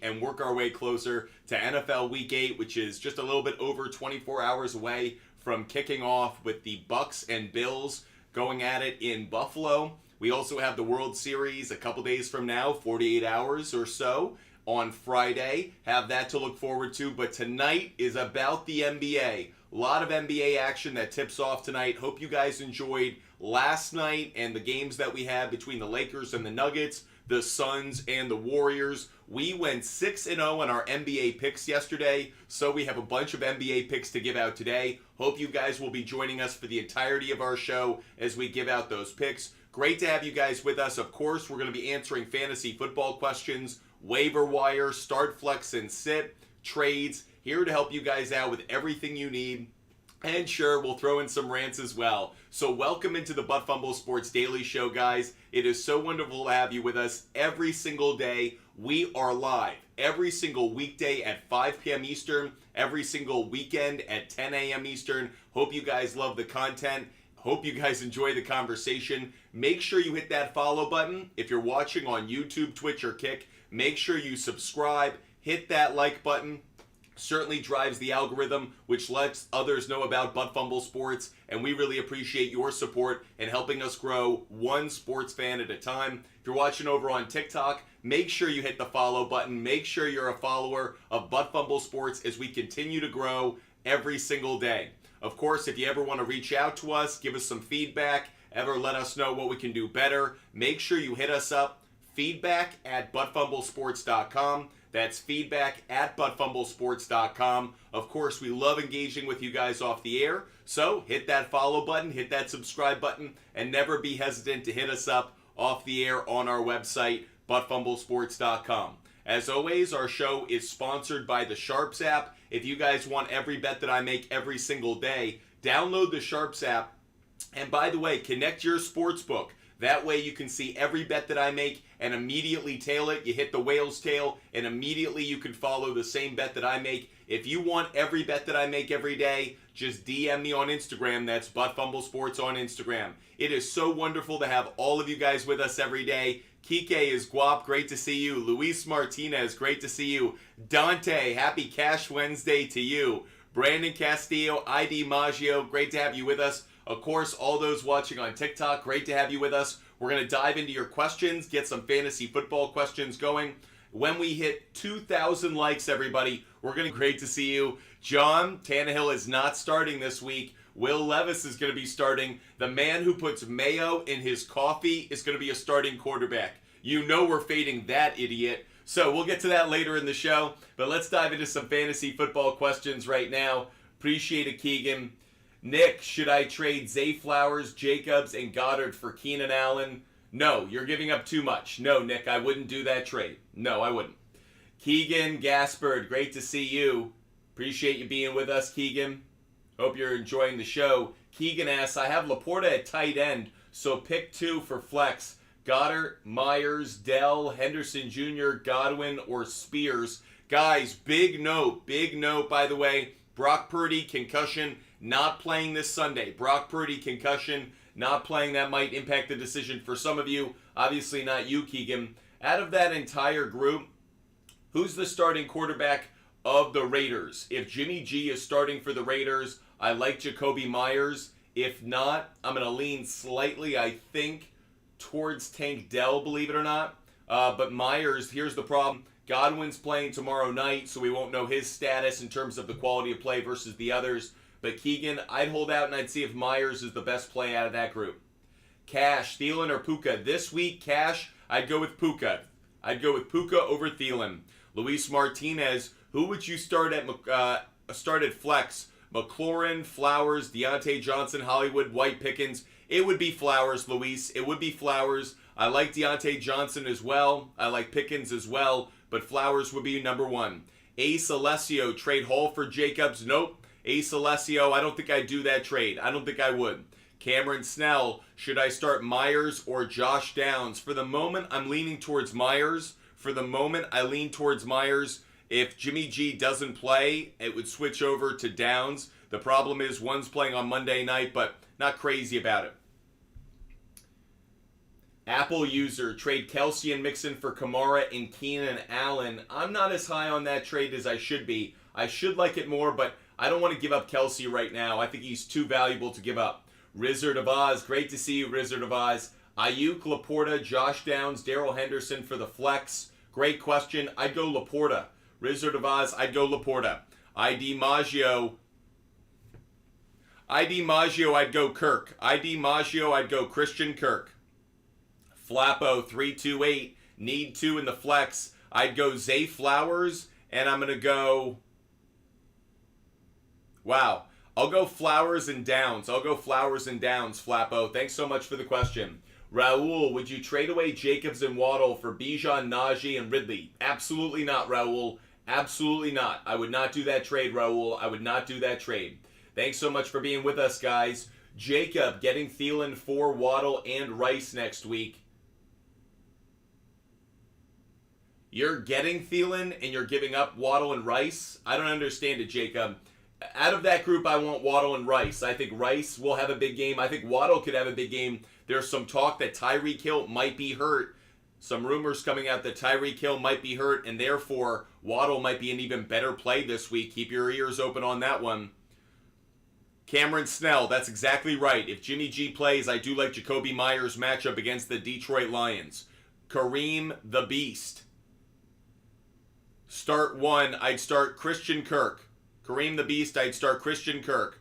and work our way closer to NFL Week 8, which is just a little bit over 24 hours away from kicking off with the Bucks and Bills going at it in Buffalo. We also have the World Series a couple days from now, 48 hours or so, on Friday. Have that to look forward to. But tonight is about the NBA. A lot of NBA action that tips off tonight. Hope you guys enjoyed last night and the games that we had between the Lakers and the Nuggets, the Suns and the Warriors. We went 6-0 in our NBA picks yesterday, so we have a bunch of NBA picks to give out today. Hope you guys will be joining us for the entirety of our show as we give out those picks. Great to have you guys with us. Of course, we're going to be answering fantasy football questions, waiver wire, start, flex, and sit, trades. Here to help you guys out with everything you need. And sure, we'll throw in some rants as well. So welcome into the Butt Fumble Sports Daily Show, guys. It is so wonderful to have you with us every single day. We are live every single weekday at 5 p.m. Eastern, every single weekend at 10 a.m. Eastern. Hope you guys love the content. Hope you guys enjoy the conversation. Make sure you hit that follow button. If you're watching on YouTube, Twitch, or Kick, make sure you subscribe. Hit that like button. Certainly drives the algorithm, which lets others know about Butt Fumble Sports, and we really appreciate your support in helping us grow one sports fan at a time. If you're watching over on TikTok, make sure you hit the follow button. Make sure you're a follower of Butt Fumble Sports as we continue to grow every single day. Of course, if you ever want to reach out to us, give us some feedback, ever let us know what we can do better, make sure you hit us up, feedback@buttfumblesports.com. That's feedback@buttfumblesports.com. Of course, we love engaging with you guys off the air, so hit that follow button, hit that subscribe button, and never be hesitant to hit us up off the air on our website, buttfumblesports.com. As always, our show is sponsored by the SHARPZ app. If you guys want every bet that I make every single day, download the SHARPZ app. And by the way, connect your sportsbook. That way you can see every bet that I make and immediately tail it. You hit the whale's tail and immediately you can follow the same bet that I make. If you want every bet that I make every day, just DM me on Instagram. That's Butt Fumble Sports on Instagram. It is so wonderful to have all of you guys with us every day. Kike is guap, great to see you. Luis Martinez, great to see you. Dante, happy Cash Wednesday to you. Brandon Castillo, ID Maggio, great to have you with us. Of course, all those watching on TikTok, great to have you with us. We're going to dive into your questions, get some fantasy football questions going. When we hit 2,000 likes, everybody, we're going to great to see you. John Tannehill is not starting this week. Will Levis is going to be starting. The man who puts mayo in his coffee is going to be a starting quarterback. You know we're fading that idiot. So we'll get to that later in the show. But let's dive into some fantasy football questions right now. Appreciate it, Keegan. Nick, should I trade Zay Flowers, Jacobs, and Goddard for Keenan Allen? No, you're giving up too much. No, Nick, I wouldn't do that trade. No, I wouldn't. Keegan Gaspard, great to see you. Appreciate you being with us, Keegan. Hope you're enjoying the show. Keegan asks, I have Laporta at tight end, so pick 2 for flex. Goddard, Myers, Dell, Henderson Jr., Godwin, or Spears. Guys, big note, by the way. Brock Purdy, concussion, not playing this Sunday. Brock Purdy, concussion, not playing. That might impact the decision for some of you. Obviously not you, Keegan. Out of that entire group, who's the starting quarterback of the Raiders? If Jimmy G is starting for the Raiders, I like Jacoby Myers. If not, I'm going to lean slightly, I think, towards Tank Dell, believe it or not. But Myers, here's the problem. Godwin's playing tomorrow night, so we won't know his status in terms of the quality of play versus the others. But Keegan, I'd hold out and I'd see if Myers is the best play out of that group. Cash, Thielen, or Puka? This week, Cash, I'd go with Puka. I'd go with Puka over Thielen. Luis Martinez, who would you start at flex? McLaurin, Flowers, Deontay Johnson, Hollywood, White Pickens. It would be Flowers, Luis. It would be Flowers. I like Deontay Johnson as well. I like Pickens as well. But Flowers would be number 1. Ace Alessio, trade Hall for Jacobs. Nope. Ace Alessio, I don't think I'd do that trade. I don't think I would. Cameron Snell, should I start Myers or Josh Downs? For the moment, I'm leaning towards Myers. For the moment, I lean towards Myers. If Jimmy G doesn't play, it would switch over to Downs. The problem is one's playing on Monday night, but not crazy about it. Apple user, trade Kelsey and Mixon for Kamara and Keenan Allen. I'm not as high on that trade as I should be. I should like it more, but I don't want to give up Kelsey right now. I think he's too valuable to give up. Rizzard of Oz, great to see you, Rizzard of Oz. Ayuk, Laporta, Josh Downs, Darrell Henderson for the flex. Great question. I'd go Laporta. Rizzard of Oz, I'd go Laporta. ID Maggio, I'd go Kirk. ID Maggio, I'd go Christian Kirk. Flappo 328, need 2 in the flex. I'd go Zay Flowers, and I'm going to go... Wow. I'll go Flowers and Downs. Flappo. Thanks so much for the question. Raul, would you trade away Jacobs and Waddle for Bijan, Najee, and Ridley? Absolutely not, Raul. Absolutely not. I would not do that trade, Raul. I would not do that trade. Thanks so much for being with us, guys. Jacob, getting Thielen for Waddle and Rice next week. You're getting Thielen and you're giving up Waddle and Rice? I don't understand it, Jacob. Out of that group, I want Waddle and Rice. I think Rice will have a big game. I think Waddle could have a big game. There's some talk that Tyreek Hill might be hurt. Some rumors coming out that Tyreek Hill might be hurt, and therefore Waddle might be an even better play this week. Keep your ears open on that one. Cameron Snell, that's exactly right. If Jimmy G plays, I do like Jacoby Myers' matchup against the Detroit Lions. Kareem the Beast. Start 1, I'd start Christian Kirk. Kareem the Beast, I'd start Christian Kirk.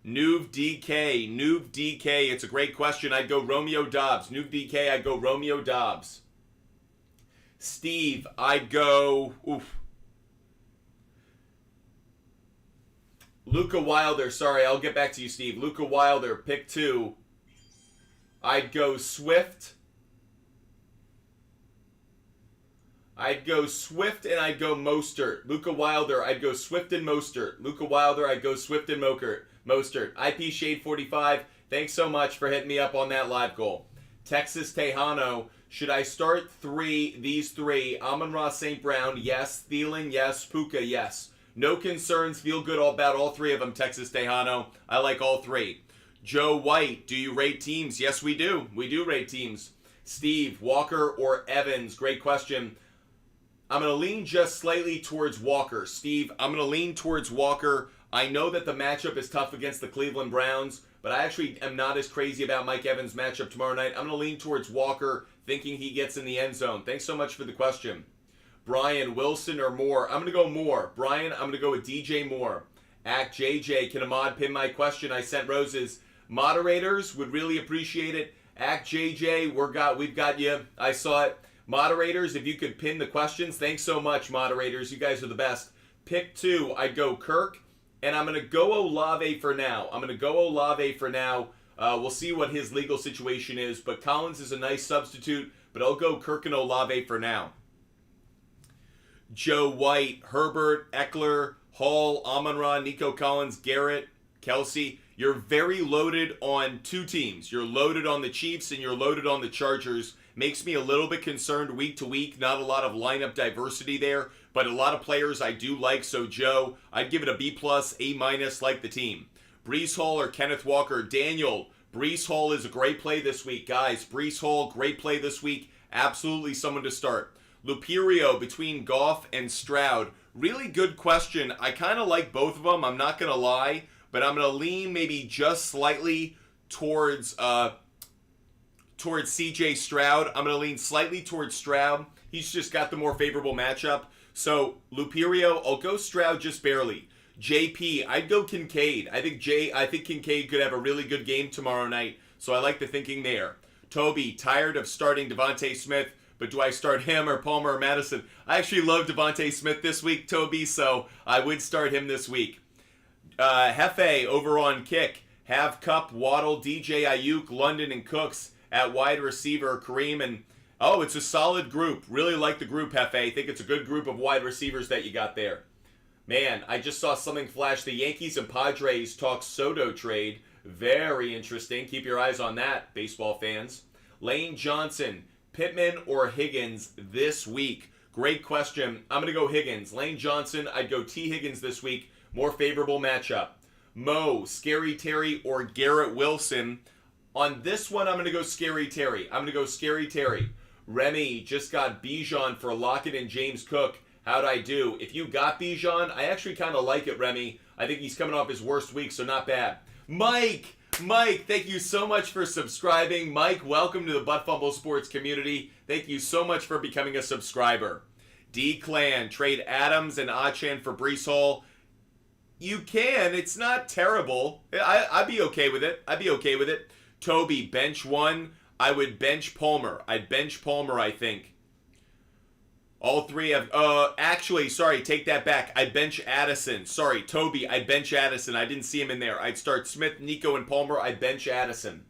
Noob DK, it's a great question. I'd go Romeo Dobbs. Noob DK, I'd go Romeo Dobbs. Steve, I'd go... Luka Wilder, sorry, I'll get back to you, Steve. Luka Wilder, pick 2. I'd go Swift. I'd go Swift and I'd go Mostert. Luka Wilder, I'd go Swift and Mostert. Luka Wilder, I'd go Swift and Mostert. IP Shade 45, thanks so much for hitting me up on that live goal. Texas Tejano, should I start these three? Amon-Ra St. Brown, yes. Thielen, yes. Puka, yes. No concerns, feel good about all 3 of them, Texas Tejano. I like all 3. Joe White, do you rate teams? Yes, we do. We do rate teams. Steve, Walker or Evans? Great question. I'm going to lean just slightly towards Walker. Steve, I'm going to lean towards Walker. I know that the matchup is tough against the Cleveland Browns, but I actually am not as crazy about Mike Evans' matchup tomorrow night. I'm going to lean towards Walker, thinking he gets in the end zone. Thanks so much for the question. Brian, Wilson or Moore? I'm going to go Moore. Brian, I'm going to go with DJ Moore. Act JJ, can a mod pin my question? I sent roses. Moderators would really appreciate it. Act JJ, we've got you. I saw it. Moderators, if you could pin the questions. Thanks so much, moderators. You guys are the best. Pick 2, I'd go Kirk, and I'm going to go Olave for now. We'll see what his legal situation is, but Collins is a nice substitute, but I'll go Kirk and Olave for now. Joe White, Herbert, Eckler, Hall, Amon-Ra, Nico Collins, Garrett, Kelsey. You're very loaded on 2 teams. You're loaded on the Chiefs and you're loaded on the Chargers. Makes me a little bit concerned week to week. Not a lot of lineup diversity there, but a lot of players I do like. So Joe, I'd give it a B+, A-, like the team. Breece Hall or Kenneth Walker? Daniel, Breece Hall is a great play this week. Guys, Breece Hall, great play this week. Absolutely someone to start. Luperio between Goff and Stroud. Really good question. I kind of like both of them. I'm not going to lie, but I'm going to lean maybe just slightly towards CJ Stroud. I'm going to lean slightly towards Stroud. He's just got the more favorable matchup. So Luperio, I'll go Stroud just barely. JP, I'd go Kincaid. I think Kincaid could have a really good game tomorrow night, so I like the thinking there. Toby, tired of starting Devontae Smith, but do I start him or Palmer or Madison? I actually love Devontae Smith this week, Toby, so I would start him this week. Hefe over on Kick. Have Cup, Waddle, DJ Ayuk, London, and Cooks at wide receiver. Kareem and... Oh, it's a solid group. Really like the group, Hefe. I think it's a good group of wide receivers that you got there. Man, I just saw something flash. The Yankees and Padres talk Soto trade. Very interesting. Keep your eyes on that, baseball fans. Lane Johnson, Pittman or Higgins this week? Great question. I'm going to go Higgins. Lane Johnson, I'd go T. Higgins this week. More favorable matchup. Mo, Scary Terry or Garrett Wilson? On this one, I'm going to go Scary Terry. Remy just got Bijan for Lockett and James Cook. How'd I do? If you got Bijan, I actually kind of like it, Remy. I think he's coming off his worst week, so not bad. Mike, thank you so much for subscribing. Mike, welcome to the Butt Fumble Sports community. Thank you so much for becoming a subscriber. D-Clan, trade Adams and Achan for Breece Hall. You can. It's not terrible. I'd be okay with it. Toby, bench one. I would bench Palmer. I'd bench Palmer, I think. All three have... actually, sorry, take that back. I'd bench Addison. Sorry, Toby, I'd bench Addison. I didn't see him in there. I'd start Smith, Nico, and Palmer. I'd bench Addison.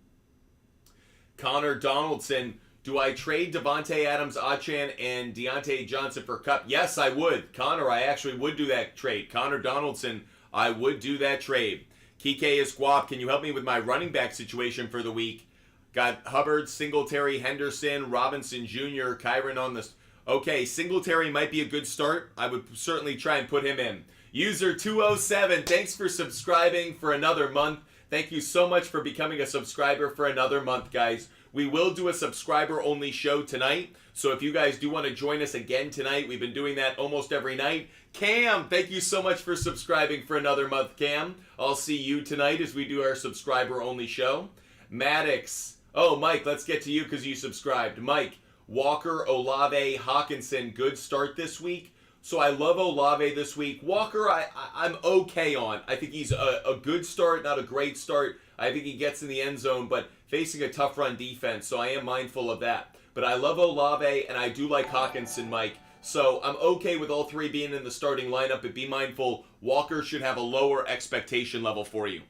Connor Donaldson... Do I trade Devontae Adams, Achan, and Deontay Johnson for Kupp? Yes, I would. Connor, I actually would do that trade. Connor Donaldson, I would do that trade. Kike Esquap, can you help me with my running back situation for the week? Got Hubbard, Singletary, Henderson, Robinson Jr., Kyron on this. Okay, Singletary might be a good start. I would certainly try and put him in. User 207, thanks for subscribing for another month. Thank you so much for becoming a subscriber for another month, guys. We will do a subscriber-only show tonight, so if you guys do want to join us again tonight, we've been doing that almost every night. Cam, thank you so much for subscribing for another month, Cam. I'll see you tonight as we do our subscriber-only show. Maddox. Oh, Mike, let's get to you because you subscribed. Mike, Walker, Olave, Hawkinson, good start this week. So I love Olave this week. Walker, I'm okay on. I think he's a good start, not a great start. I think he gets in the end zone, but facing a tough run defense, so I am mindful of that. But I love Olave, and I do like Hawkinson, Mike. So I'm okay with all three being in the starting lineup, but be mindful, Walker should have a lower expectation level for you.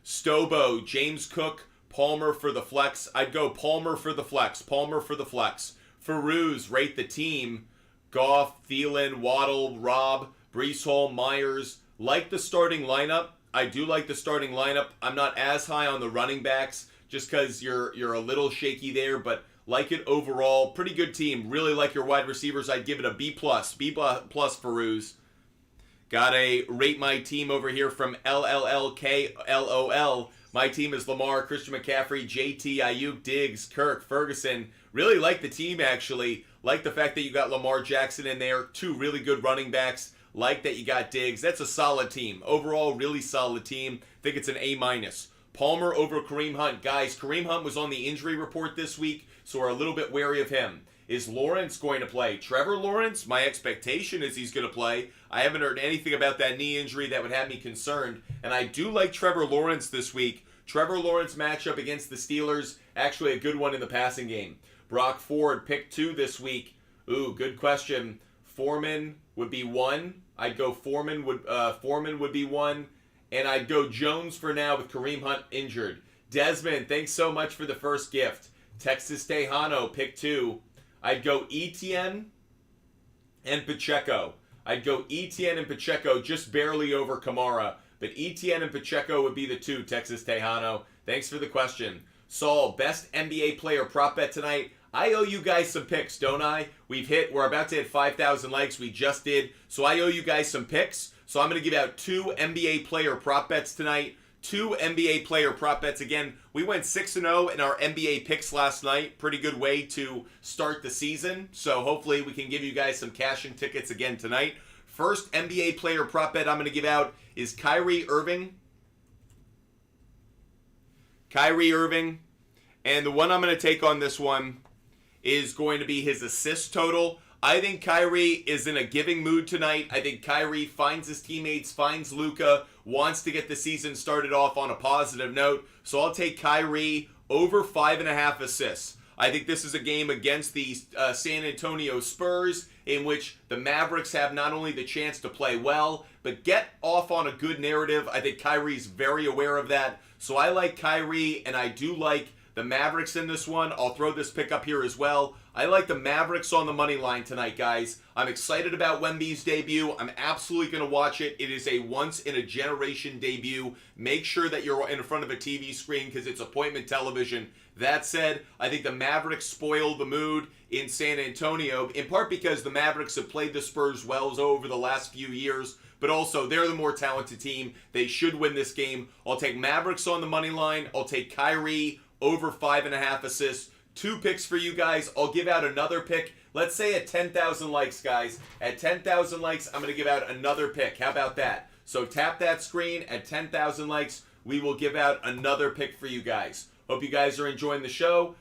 Stobo, James Cook, Palmer for the flex. I'd go Palmer for the flex. Feruz, rate the team. Goff, Thielen, Waddle, Robb, Breece Hall, Myers. Like the starting lineup. I do like the starting lineup. I'm not as high on the running backs just because you're a little shaky there, but like it overall. Pretty good team. Really like your wide receivers. I'd give it a B+. B+ Feruz. Got a rate my team over here from LLLKLOL. My team is Lamar, Christian McCaffrey, JT, Ayuk, Diggs, Kirk, Ferguson. Really like the team, actually. Like the fact that you got Lamar Jackson in there. Two really good running backs. Like that you got Diggs. That's a solid team. Overall, really solid team. Think it's an A-. Palmer over Kareem Hunt. Guys, Kareem Hunt was on the injury report this week, so we're a little bit wary of him. Is Lawrence going to play? Trevor Lawrence, my expectation is he's going to play. I haven't heard anything about that knee injury that would have me concerned, and I do like Trevor Lawrence this week. Trevor Lawrence matchup against the Steelers, actually a good one in the passing game. Brock Ford, pick 2 this week. Ooh, good question. Foreman would be 1. I'd go Foreman would be 1. And I'd go Jones for now with Kareem Hunt injured. Desmond, thanks so much for the first gift. Texas Tejano, pick 2. I'd go Etienne and Pacheco. Just barely over Kamara. But Etienne and Pacheco would be the 2, Texas Tejano. Thanks for the question. Saul, best NBA player prop bet tonight. I owe you guys some picks, don't I? We're about to hit 5,000 likes. We just did. So I owe you guys some picks. So I'm going to give out 2 NBA player prop bets tonight. 2 NBA player prop bets. Again, we went 6-0 in our NBA picks last night. Pretty good way to start the season. So hopefully we can give you guys some cash and tickets again tonight. First NBA player prop bet I'm going to give out is Kyrie Irving. And the one I'm going to take on this one is going to be his assist total. I think Kyrie is in a giving mood tonight. I think Kyrie finds his teammates, finds Luka, wants to get the season started off on a positive note. So I'll take Kyrie over 5.5 assists. I think this is a game against the San Antonio Spurs in which the Mavericks have not only the chance to play well, but get off on a good narrative. I think Kyrie's very aware of that. So I like Kyrie, and I do like the Mavericks in this one. I'll throw this pick up here as well. I like the Mavericks on the money line tonight, guys. I'm excited about Wemby's debut. I'm absolutely going to watch it. It is a once-in-a-generation debut. Make sure that you're in front of a TV screen because it's appointment television. That said, I think the Mavericks spoiled the mood in San Antonio, in part because the Mavericks have played the Spurs well over the last few years, but also they're the more talented team. They should win this game. I'll take Mavericks on the money line. I'll take Kyrie over 5.5 assists. 2 picks for you guys. I'll give out another pick. Let's say at 10,000 likes, guys. At 10,000 likes, I'm going to give out another pick. How about that? So tap that screen. At 10,000 likes, we will give out another pick for you guys. Hope you guys are enjoying the show.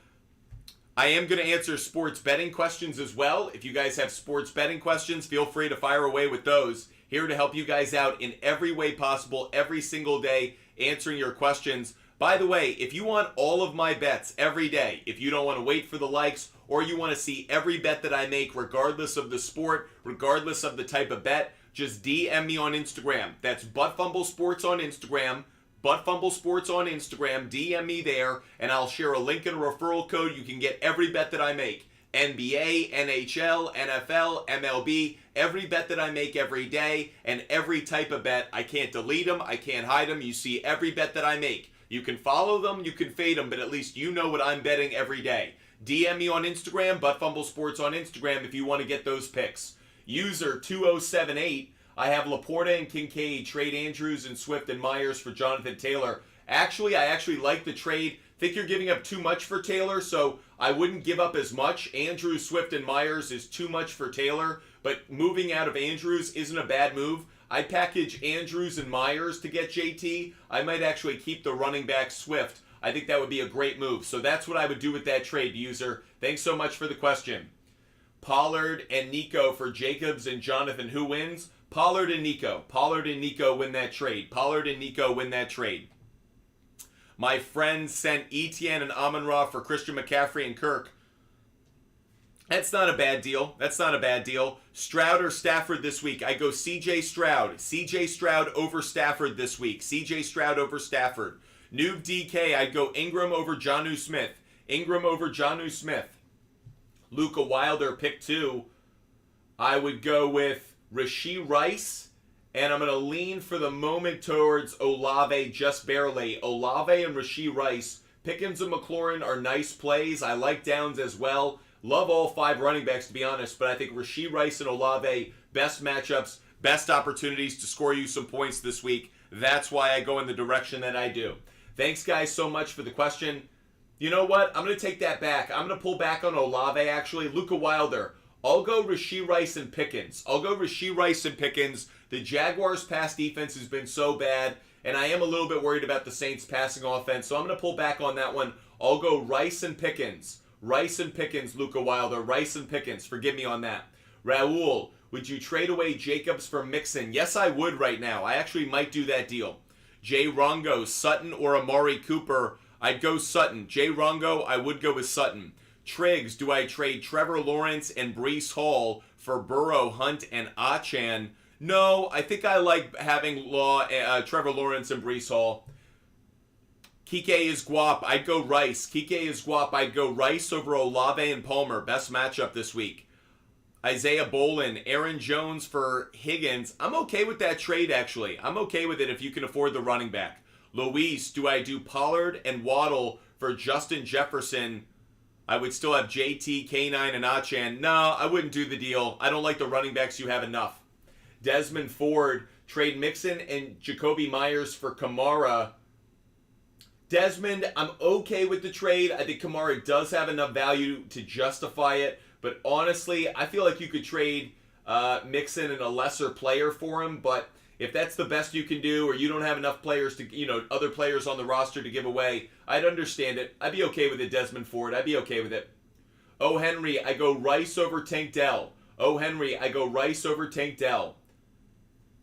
I am going to answer sports betting questions as well. If you guys have sports betting questions, feel free to fire away with those. Here to help you guys out in every way possible, every single day, answering your questions. By the way, if you want all of my bets every day, if you don't want to wait for the likes, or you want to see every bet that I make, regardless of the sport, regardless of the type of bet, just DM me on Instagram. That's ButtFumbleSports on Instagram. ButtFumbleSports on Instagram. DM me there, and I'll share a link and a referral code. You can get every bet that I make. NBA, NHL, NFL, MLB, every bet that I make every day, and every type of bet. I can't delete them. I can't hide them. You see every bet that I make. You can follow them, you can fade them, but at least you know what I'm betting every day. DM me on Instagram, ButtFumbleSports on Instagram if you want to get those picks. User 2078, I have Laporta and Kincaid, trade Andrews and Swift and Myers for Jonathan Taylor. Actually, I like the trade. Think you're giving up too much for Taylor, so I wouldn't give up as much. Andrews, Swift, and Myers is too much for Taylor, but moving out of Andrews isn't a bad move. I package Andrews and Myers to get JT. I might actually keep the running back Swift. I think that would be a great move. So that's what I would do with that trade, user. Thanks so much for the question. Pollard and Nico for Jacobs and Jonathan. Who wins? Pollard and Nico. Pollard and Nico win that trade. Pollard and Nico win that trade. My friend sent Etienne and Amon-Ra for Christian McCaffrey and Kirk. That's not a bad deal. That's not a bad deal. Stroud or Stafford this week? I go C.J. Stroud. C.J. Stroud over Stafford this week. C.J. Stroud over Stafford. Noob DK, I'd go Ingram over Jonnu Smith. Ingram over Jonnu Smith. Luka Wilder, pick 2. I would go with Rashee Rice, and I'm going to lean for the moment towards Olave just barely. Olave and Rashee Rice. Pickens and McLaurin are nice plays. I like Downs as well. Love all 5 running backs, to be honest, but I think Rashee Rice and Olave, best matchups, best opportunities to score you some points this week. That's why I go in the direction that I do. Thanks, guys, so much for the question. You know what? I'm going to take that back. I'm going to pull back on Olave, actually. Luka Wilder. I'll go Rashee Rice and Pickens. I'll go Rashee Rice and Pickens. The Jaguars' pass defense has been so bad, and I am a little bit worried about the Saints' passing offense, so I'm going to pull back on that one. I'll go Rice and Pickens. Rice and Pickens, Luka Wilder. Rice and Pickens. Forgive me on that. Raul, would you trade away Jacobs for Mixon? Yes, I would right now. I actually might do that deal. Jay Rongo, Sutton or Amari Cooper? I'd go Sutton. Jay Rongo, I would go with Sutton. Triggs, do I trade Trevor Lawrence and Breece Hall for Burrow, Hunt, and Achan? No, I think I like having Trevor Lawrence and Breece Hall. Kike is Guap. I'd go Rice. Kike is Guap. I'd go Rice over Olave and Palmer. Best matchup this week. Isaiah Bolin. Aaron Jones for Higgins. I'm okay with that trade, actually. I'm okay with it if you can afford the running back. Luis, do I do Pollard and Waddle for Justin Jefferson? I would still have JT, K9, and Achan. No, I wouldn't do the deal. I don't like the running backs. You have enough. Desmond Ford. Trade Mixon and Jacoby Myers for Kamara. Desmond, I'm okay with the trade. I think Kamara does have enough value to justify it. But honestly, I feel like you could trade Mixon and a lesser player for him. But if that's the best you can do, or you don't have enough players to, other players on the roster to give away, I'd understand it. I'd be okay with it, Desmond Ford. I'd be okay with it. Oh, Henry, I go Rice over Tank Dell. Oh, Henry, I go Rice over Tank Dell.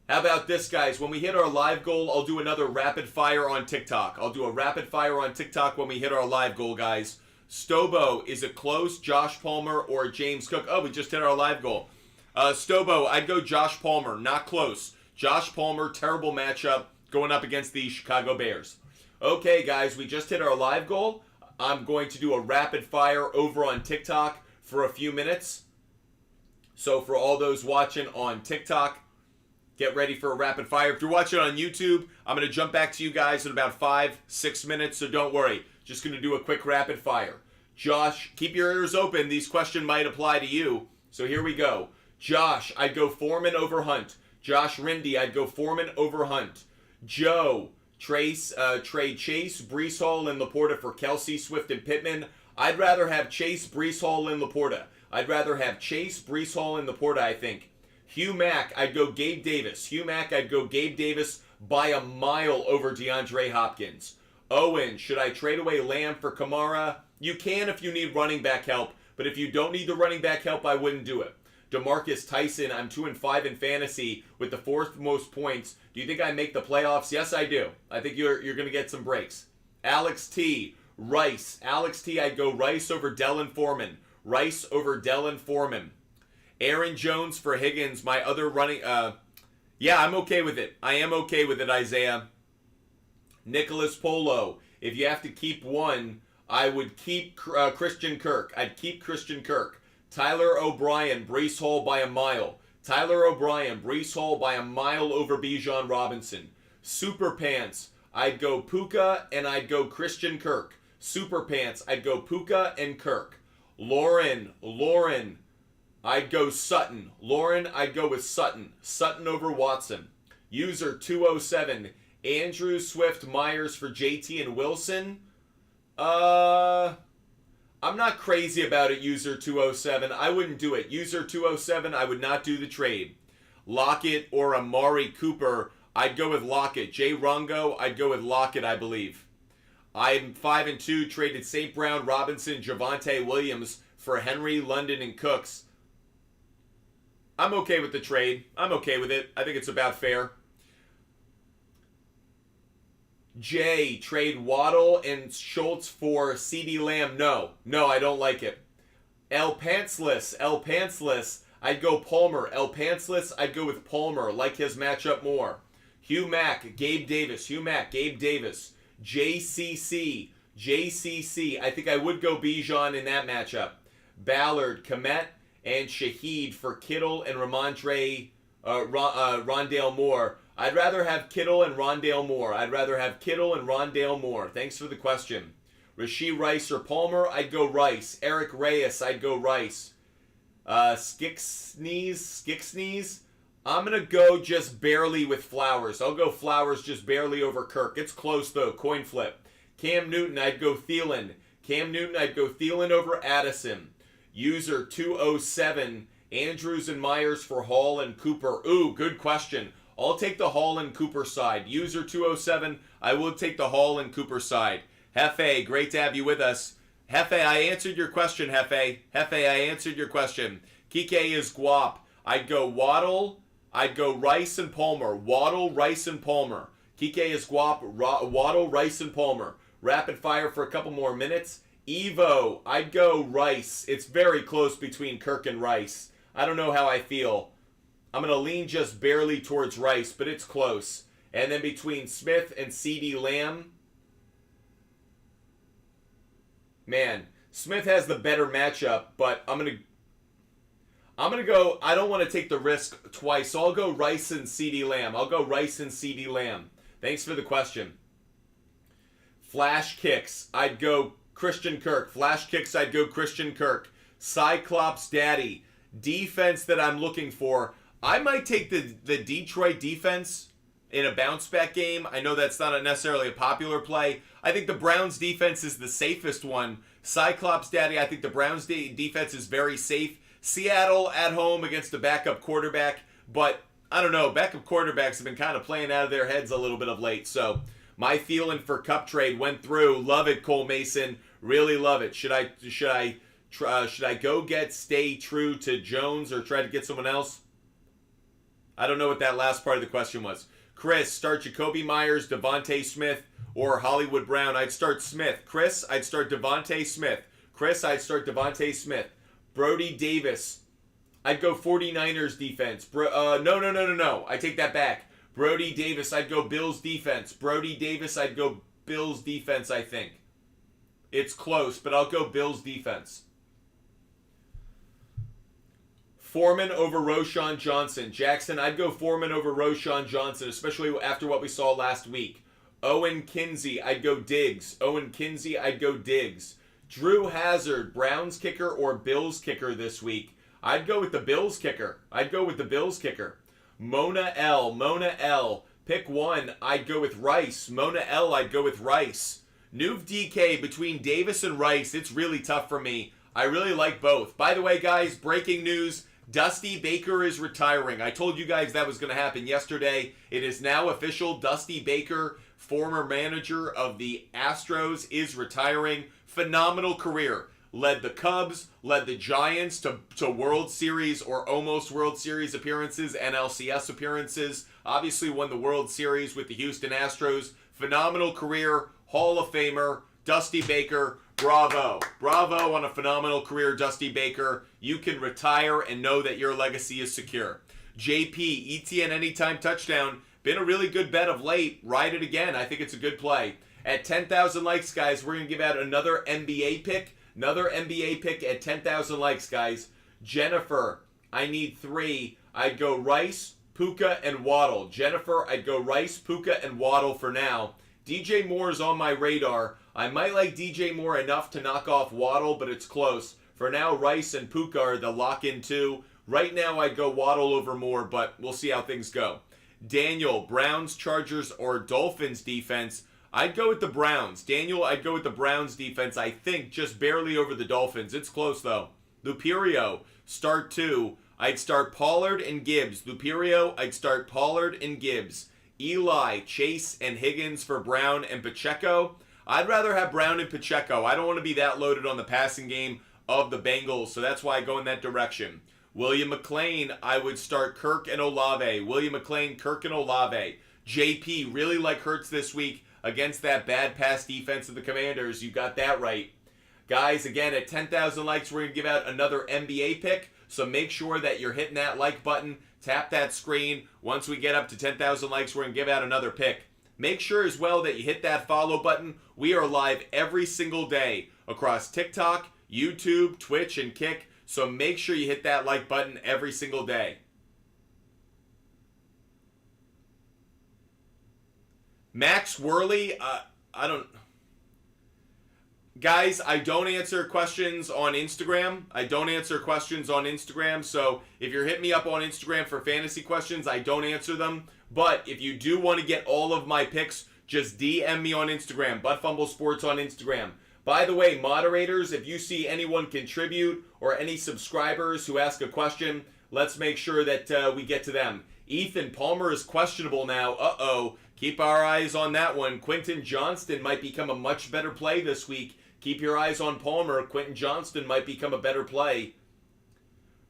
How about this, guys? When we hit our live goal, I'll do another rapid fire on TikTok. I'll do a rapid fire on TikTok when we hit our live goal, guys. Stobo, is it close? Josh Palmer or James Cook? Oh, we just hit our live goal. Stobo, I'd go Josh Palmer. Not close. Josh Palmer, terrible matchup going up against the Chicago Bears. Okay, guys, we just hit our live goal. I'm going to do a rapid fire over on TikTok for a few minutes. So for all those watching on TikTok, get ready for a rapid fire. If you're watching on YouTube, I'm going to jump back to you guys in about 5-6 minutes, so don't worry. Just going to do a quick rapid fire. Josh, keep your ears open. These questions might apply to you. So here we go. Josh, I'd go Foreman over Hunt. Josh Rindy, I'd go Foreman over Hunt. Joe, Trade Chase, Breece Hall, and Laporta for Kelsey, Swift, and Pittman. I'd rather have Chase, Breece Hall, and Laporta. I'd rather have Chase, Breece Hall, and Laporta, I think. Hugh Mack, I'd go Gabe Davis. Hugh Mack, I'd go Gabe Davis by a mile over DeAndre Hopkins. Owen, should I trade away Lamb for Kamara? You can if you need running back help, but if you don't need the running back help, I wouldn't do it. DeMarcus Tyson, I'm 2-5 in fantasy with the 4th most points. Do you think I make the playoffs? Yes, I do. I think you're going to get some breaks. Alex T, Rice. Alex T, I'd go Rice over Dellin Foreman. Rice over Dellin Foreman. Aaron Jones for Higgins, my other running... yeah, I'm okay with it. I am okay with it, Isaiah. Nicholas Polo, if you have to keep one, I would keep Christian Kirk. I'd keep Christian Kirk. Tyler O'Brien, Breece Hall by a mile. Tyler O'Brien, Breece Hall by a mile over Bijan Robinson. Super Pants, I'd go Puka and I'd go Christian Kirk. Super Pants, I'd go Puka and Kirk. Lauren, I'd go Sutton. Lauren, I'd go with Sutton. Sutton over Watson. User 207, Andrew Swift Myers for JT and Wilson. I'm not crazy about it, User 207. I wouldn't do it. User 207, I would not do the trade. Lockett or Amari Cooper, I'd go with Lockett. Jay Rongo, I'd go with Lockett, I believe. I'm 5-2, traded St. Brown, Robinson, Javonte Williams for Henry, London, and Cooks. I'm okay with the trade. I'm okay with it. I think it's about fair. Jay, trade Waddle and Schultz for CeeDee Lamb. No, I don't like it. El Pantsless, I'd go Palmer. El Pantsless, I'd go with Palmer. Like his matchup more. Hugh Mack, Gabe Davis. Hugh Mack, Gabe Davis. JCC, I think I would go Bijan in that matchup. Ballard, Komet, and Shaheed for Kittle and Rondale Moore. I'd rather have Kittle and Rondale Moore. Thanks for the question. Rashee Rice or Palmer, I'd go Rice. Eric Reyes, I'd go Rice. Skicksneeze, I'm going to go just barely with Flowers. I'll go Flowers just barely over Kirk. It's close, though. Coin flip. Cam Newton, I'd go Thielen. Over Addison. User 207, Andrews and Myers for Hall and Cooper. Ooh, good question. I'll take the Hall and Cooper side. User 207, I will take the Hall and Cooper side. Hefe, great to have you with us. Hefe, I answered your question, Hefe. Kike is Guap. I'd go Waddle. I'd go Rice and Palmer. Waddle, Rice, and Palmer. Kike is Guap. Waddle, Rice, and Palmer. Rapid fire for a couple more minutes. Evo, I'd go Rice. It's very close between Kirk and Rice. I don't know how I feel. I'm going to lean just barely towards Rice, but it's close. And then between Smith and CeeDee Lamb, man, Smith has the better matchup, but I'm going to go, I don't want to take the risk twice, so I'll go Rice and CeeDee Lamb. Thanks for the question. Flash kicks, I'd go Christian Kirk. Cyclops Daddy. Defense that I'm looking for. I might take the Detroit defense in a bounce back game. I know that's not necessarily a popular play. I think the Browns defense is the safest one. Cyclops Daddy, I think the Browns defense is very safe. Seattle at home against a backup quarterback. But I don't know. Backup quarterbacks have been kind of playing out of their heads a little bit of late. So my feeling for Cup trade went through. Love it, Cole Mason. Really love it. Should I go stay true to Jones or try to get someone else? I don't know what that last part of the question was. Chris, start Jacoby Myers, Devontae Smith, or Hollywood Brown. I'd start Smith. Chris, I'd start Devontae Smith. Brody Davis, I'd go 49ers defense. No. I take that back. Brody Davis, I'd go Bills defense. I think. It's close, but I'll go Bills defense. Foreman over Roschon Johnson. Jackson, I'd go Foreman over Roschon Johnson, especially after what we saw last week. Owen Kinsey, I'd go Diggs. Drew Hazard, Browns kicker or Bills kicker this week? I'd go with the Bills kicker. Mona L, Pick one, I'd go with Rice. Mona L, I'd go with Rice. Nuve DK, between Davis and Rice, it's really tough for me. I really like both. By the way, guys, breaking news, Dusty Baker is retiring. I told you guys that was going to happen yesterday. It is now official. Dusty Baker, former manager of the Astros, is retiring. Phenomenal career. Led the Cubs, led the Giants to World Series or almost World Series appearances, NLCS appearances. Obviously won the World Series with the Houston Astros. Phenomenal career, Hall of Famer, Dusty Baker. Bravo. Bravo on a phenomenal career, Dusty Baker. You can retire and know that your legacy is secure. JP, ETN anytime touchdown. Been a really good bet of late. Ride it again. I think it's a good play. At 10,000 likes, guys, we're going to give out another NBA pick. Another NBA pick at 10,000 likes, guys. Jennifer, I need 3. I'd go Rice, Puka, and Waddle. Jennifer, I'd go Rice, Puka, and Waddle for now. DJ Moore is on my radar. I might like DJ Moore enough to knock off Waddle, but it's close. For now, Rice and Puka are the lock-in 2. Right now, I'd go Waddle over Moore, but we'll see how things go. Daniel, Browns, Chargers, or Dolphins defense. I'd go with the Browns. Daniel, I'd go with the Browns defense, I think, just barely over the Dolphins. It's close, though. Luperio, start 2. I'd start Pollard and Gibbs. Luperio, I'd start Pollard and Gibbs. Eli, Chase, and Higgins for Brown and Pacheco. I'd rather have Brown and Pacheco. I don't want to be that loaded on the passing game of the Bengals, so that's why I go in that direction. William McLean, I would start Kirk and Olave. William McLean, Kirk, and Olave. JP, really like Hurts this week against that bad pass defense of the Commanders. You got that right. Guys, again, at 10,000 likes, we're going to give out another NBA pick, so make sure that you're hitting that like button. Tap that screen. Once we get up to 10,000 likes, we're going to give out another pick. Make sure as well that you hit that follow button. We are live every single day across TikTok, YouTube, Twitch, and Kick. So make sure you hit that like button every single day. Max Worley, Guys, I don't answer questions on Instagram. So if you're hitting me up on Instagram for fantasy questions, I don't answer them. But if you do want to get all of my picks, just DM me on Instagram, Butt Sports on Instagram. By the way, moderators, if you see anyone contribute or any subscribers who ask a question, let's make sure that we get to them. Ethan, Palmer is questionable now. Uh-oh. Keep our eyes on that one. Quentin Johnston might become a much better play this week. Keep your eyes on Palmer. Quentin Johnston might become a better play.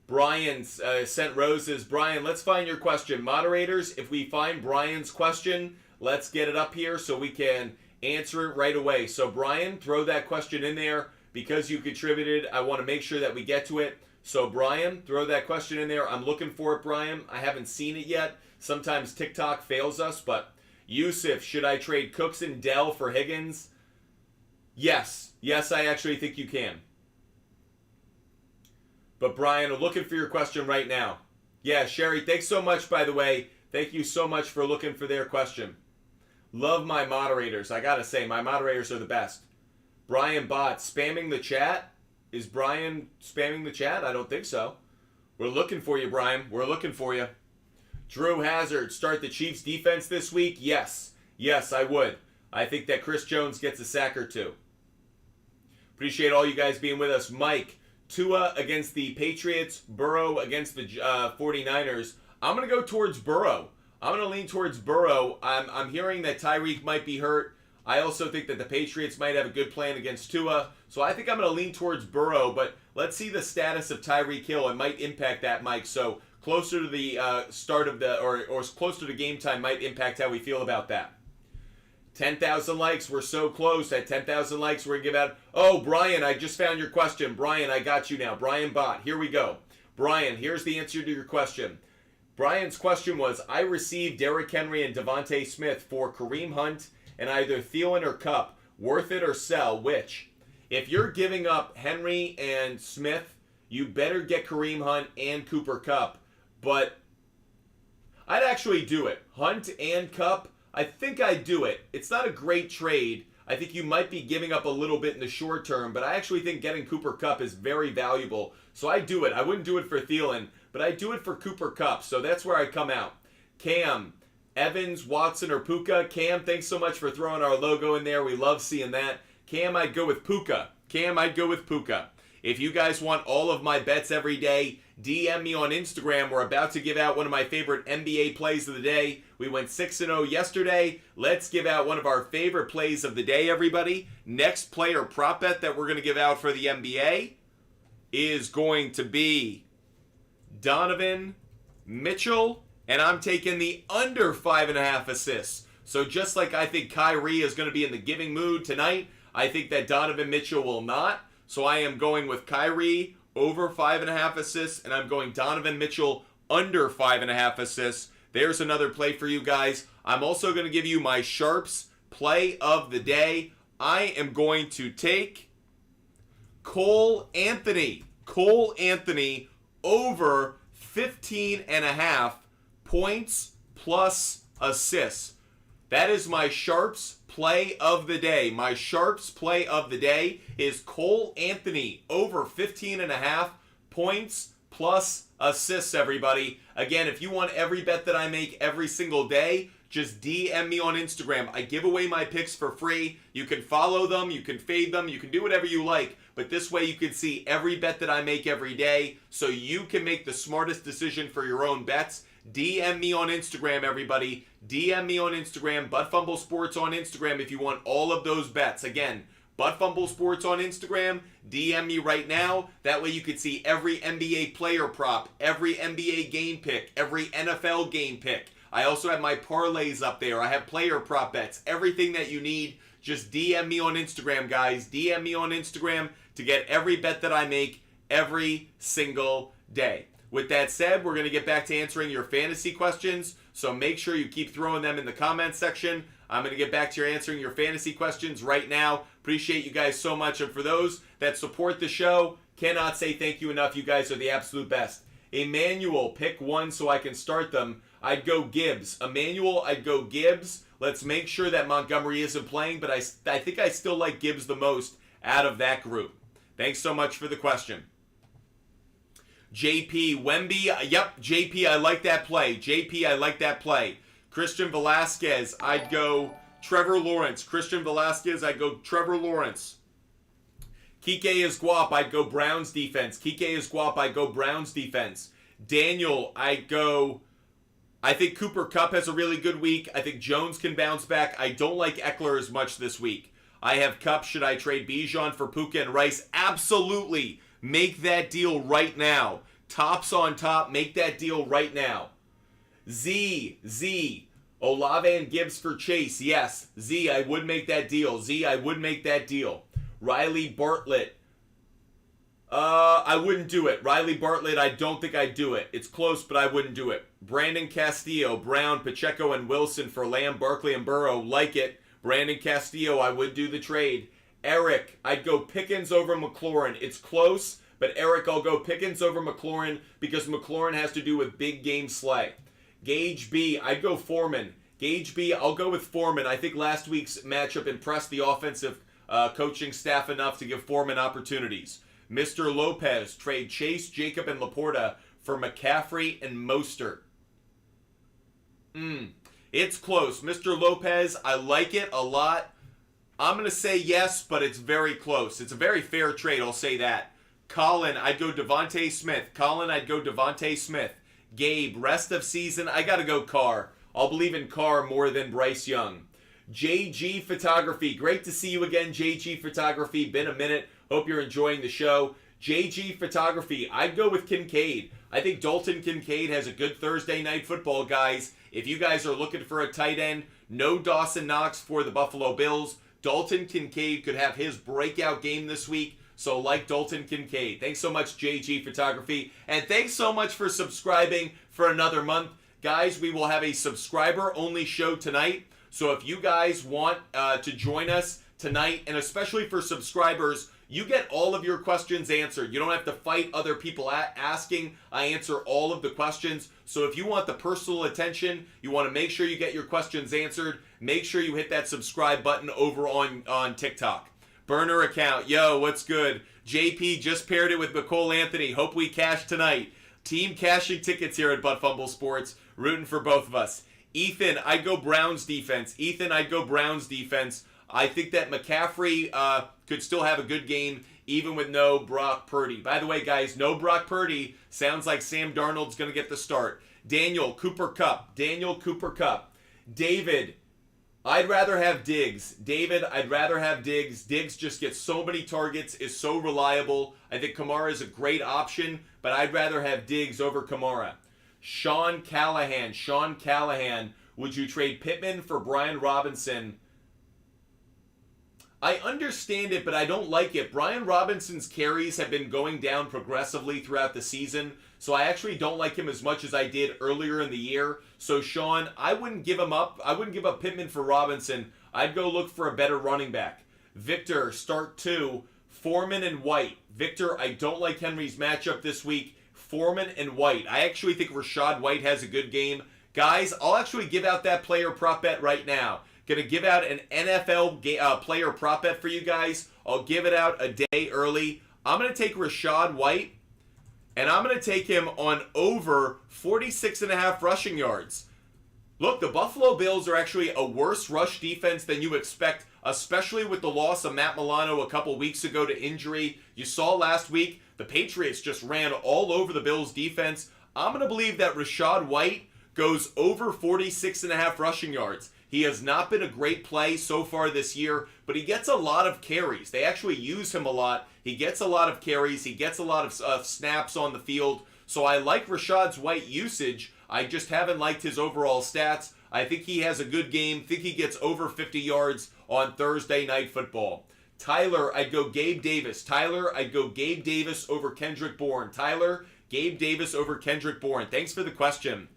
Brian sent roses. Brian, let's find your question. Moderators, if we find Brian's question, let's get it up here so we can answer it right away. So Brian, throw that question in there. Because you contributed, I want to make sure that we get to it. So Brian, throw that question in there. I'm looking for it, Brian. I haven't seen it yet. Sometimes TikTok fails us, but Yusuf, should I trade Cooks and Dell for Higgins? Yes. Yes, I actually think you can. But Brian, I'm looking for your question right now. Yeah, Sherry, thanks so much, by the way. Thank you so much for looking for their question. Love my moderators. I gotta say, my moderators are the best. Brian Bott, spamming the chat? Is Brian spamming the chat? I don't think so. We're looking for you, Brian. We're looking for you. Drew Hazard, start the Chiefs defense this week? Yes. Yes, I would. I think that Chris Jones gets a sack or two. Appreciate all you guys being with us. Mike, Tua against the Patriots, Burrow against the 49ers. I'm going to go towards Burrow. I'm going to lean towards Burrow. I'm hearing that Tyreek might be hurt. I also think that the Patriots might have a good plan against Tua. So I think I'm going to lean towards Burrow, but let's see the status of Tyreek Hill. It might impact that, Mike. So closer to the start of the, or closer to game time might impact how we feel about that. 10,000 likes. We're so close. At 10,000 likes, we're going to give out... Oh, Brian, I just found your question. Brian, I got you now. Brian Bott. Here we go. Brian, here's the answer to your question. Brian's question was, I received Derrick Henry and Devontae Smith for Kareem Hunt and either Thielen or Kupp. Worth it or sell? Which? If you're giving up Henry and Smith, you better get Kareem Hunt and Cooper Kupp. But I'd actually do it. Hunt and Kupp, I think I'd do it. It's not a great trade. I think you might be giving up a little bit in the short term, but I actually think getting Cooper Kupp is very valuable. So I do it. I wouldn't do it for Thielen, but I do it for Cooper Kupp. So that's where I come out. Cam, Evans, Watson, or Puka. Cam, thanks so much for throwing our logo in there. We love seeing that. Cam, I'd go with Puka. Cam, I'd go with Puka. If you guys want all of my bets every day, DM me on Instagram. We're about to give out one of my favorite NBA plays of the day. We went 6-0 yesterday. Let's give out one of our favorite plays of the day, everybody. Next player prop bet that we're going to give out for the NBA is going to be Donovan Mitchell, and I'm taking the under 5.5 assists. So just like I think Kyrie is going to be in the giving mood tonight, I think that Donovan Mitchell will not. So I am going with Kyrie over 5.5 assists, and I'm going Donovan Mitchell under 5.5 assists. There's another play for you guys. I'm also going to give you my Sharps play of the day. I am going to take Cole Anthony. Cole Anthony over 15.5 points plus assists. That is my Sharps play of the day. My Sharps play of the day is Cole Anthony over 15.5 points plus assists, everybody. Again, if you want every bet that I make every single day, just DM me on Instagram. I give away my picks for free. You can follow them, you can fade them, you can do whatever you like. But this way you can see every bet that I make every day so you can make the smartest decision for your own bets. DM me on Instagram, everybody. DM me on Instagram, Butt Fumble Sports on Instagram if you want all of those bets. Again, Butt Fumble Sports on Instagram. DM me right now. That way you can see every NBA player prop, every NBA game pick, every NFL game pick. I also have my parlays up there. I have player prop bets. Everything that you need, just DM me on Instagram, guys. DM me on Instagram to get every bet that I make every single day. With that said, we're going to get back to answering your fantasy questions, so make sure you keep throwing them in the comments section. I'm going to get back to answering your fantasy questions right now. Appreciate you guys so much, and for those that support the show, cannot say thank you enough. You guys are the absolute best. Emmanuel, pick one so I can start them. I'd go Gibbs. Emmanuel, I'd go Gibbs. Let's make sure that Montgomery isn't playing, but I think I still like Gibbs the most out of that group. Thanks so much for the question. JP, Wemby, yep, JP, I like that play. JP, I like that play. Christian Velasquez, I'd go Trevor Lawrence. Christian Velasquez, I'd go Trevor Lawrence. Kike is Guap, I'd go Browns defense. Kike is Guap, I'd go Browns defense. Daniel, I'd go... I think Cooper Kupp has a really good week. I think Jones can bounce back. I don't like Eckler as much this week. I have Kupp. Should I trade Bijan for Puka and Rice? Absolutely. Make that deal right now. Tops on top. Make that deal right now. Z. Olave and Gibbs for Chase. Yes. Z, I would make that deal. Z, I would make that deal. Riley Bartlett. I wouldn't do it. Riley Bartlett, I don't think I'd do it. It's close, but I wouldn't do it. Brandon Castillo, Brown, Pacheco, and Wilson for Lamb, Barkley, and Burrow. Like it. Brandon Castillo, I would do the trade. Eric, I'd go Pickens over McLaurin. It's close, but Eric, I'll go Pickens over McLaurin because McLaurin has to do with big game slay. Gage B, I'd go Foreman. Gage B, I'll go with Foreman. I think last week's matchup impressed the offensive coaching staff enough to give Foreman opportunities. Mr. Lopez, trade Chase, Jacob, and Laporta for McCaffrey and Mostert. It's close. Mr. Lopez, I like it a lot. I'm going to say yes, but it's very close. It's a very fair trade, I'll say that. Colin, I'd go Devontae Smith. Gabe, rest of season, I got to go Carr. I'll believe in Carr more than Bryce Young. JG Photography, great to see you again, JG Photography. Been a minute. Hope you're enjoying the show. JG Photography, I'd go with Kincaid. I think Dalton Kincaid has a good Thursday night football, guys. If you guys are looking for a tight end, no Dawson Knox for the Buffalo Bills. Dalton Kincaid could have his breakout game this week, so like Dalton Kincaid. Thanks so much, JG Photography. And thanks so much for subscribing for another month. Guys, we will have a subscriber-only show tonight. So if you guys want to join us tonight, and especially for subscribers, you get all of your questions answered. You don't have to fight other people asking. I answer all of the questions. So if you want the personal attention, you want to make sure you get your questions answered, make sure you hit that subscribe button over on TikTok. Burner account. Yo, what's good? JP just paired it with Cole Anthony. Hope we cash tonight. Team cashing tickets here at Butt Fumble Sports. Rooting for both of us. Ethan, I'd go Browns defense. I think that McCaffrey could still have a good game even with no Brock Purdy. By the way, guys, no Brock Purdy. Sounds like Sam Darnold's going to get the start. Daniel Cooper Cup. David, I'd rather have Diggs. Diggs just gets so many targets, is so reliable. I think Kamara is a great option, but I'd rather have Diggs over Kamara. Sean Callahan, would you trade Pittman for Brian Robinson? I understand it, but I don't like it. Brian Robinson's carries have been going down progressively throughout the season, so I actually don't like him as much as I did earlier in the year. So, Sean, I wouldn't give him up. I wouldn't give up Pittman for Robinson. I'd go look for a better running back. Victor, start 2. Foreman and White. Victor, I don't like Henry's matchup this week. Foreman and White. I actually think Rachaad White has a good game. Guys, I'll actually give out that player prop bet right now. Going to give out an NFL player prop bet for you guys. I'll give it out a day early. I'm going to take Rachaad White, and I'm going to take him on over 46.5 rushing yards. Look, the Buffalo Bills are actually a worse rush defense than you expect, especially with the loss of Matt Milano a couple weeks ago to injury. You saw last week, the Patriots just ran all over the Bills defense. I'm going to believe that Rachaad White goes over 46.5 rushing yards. He has not been a great play so far this year, but he gets a lot of carries. They actually use him a lot. He gets a lot of carries. He gets a lot of snaps on the field. So I like Rachaad White's usage. I just haven't liked his overall stats. I think he has a good game. Think he gets over 50 yards on Thursday Night Football. Tyler, I'd go Gabe Davis. Over Kendrick Bourne. Gabe Davis over Kendrick Bourne. Thanks for the question.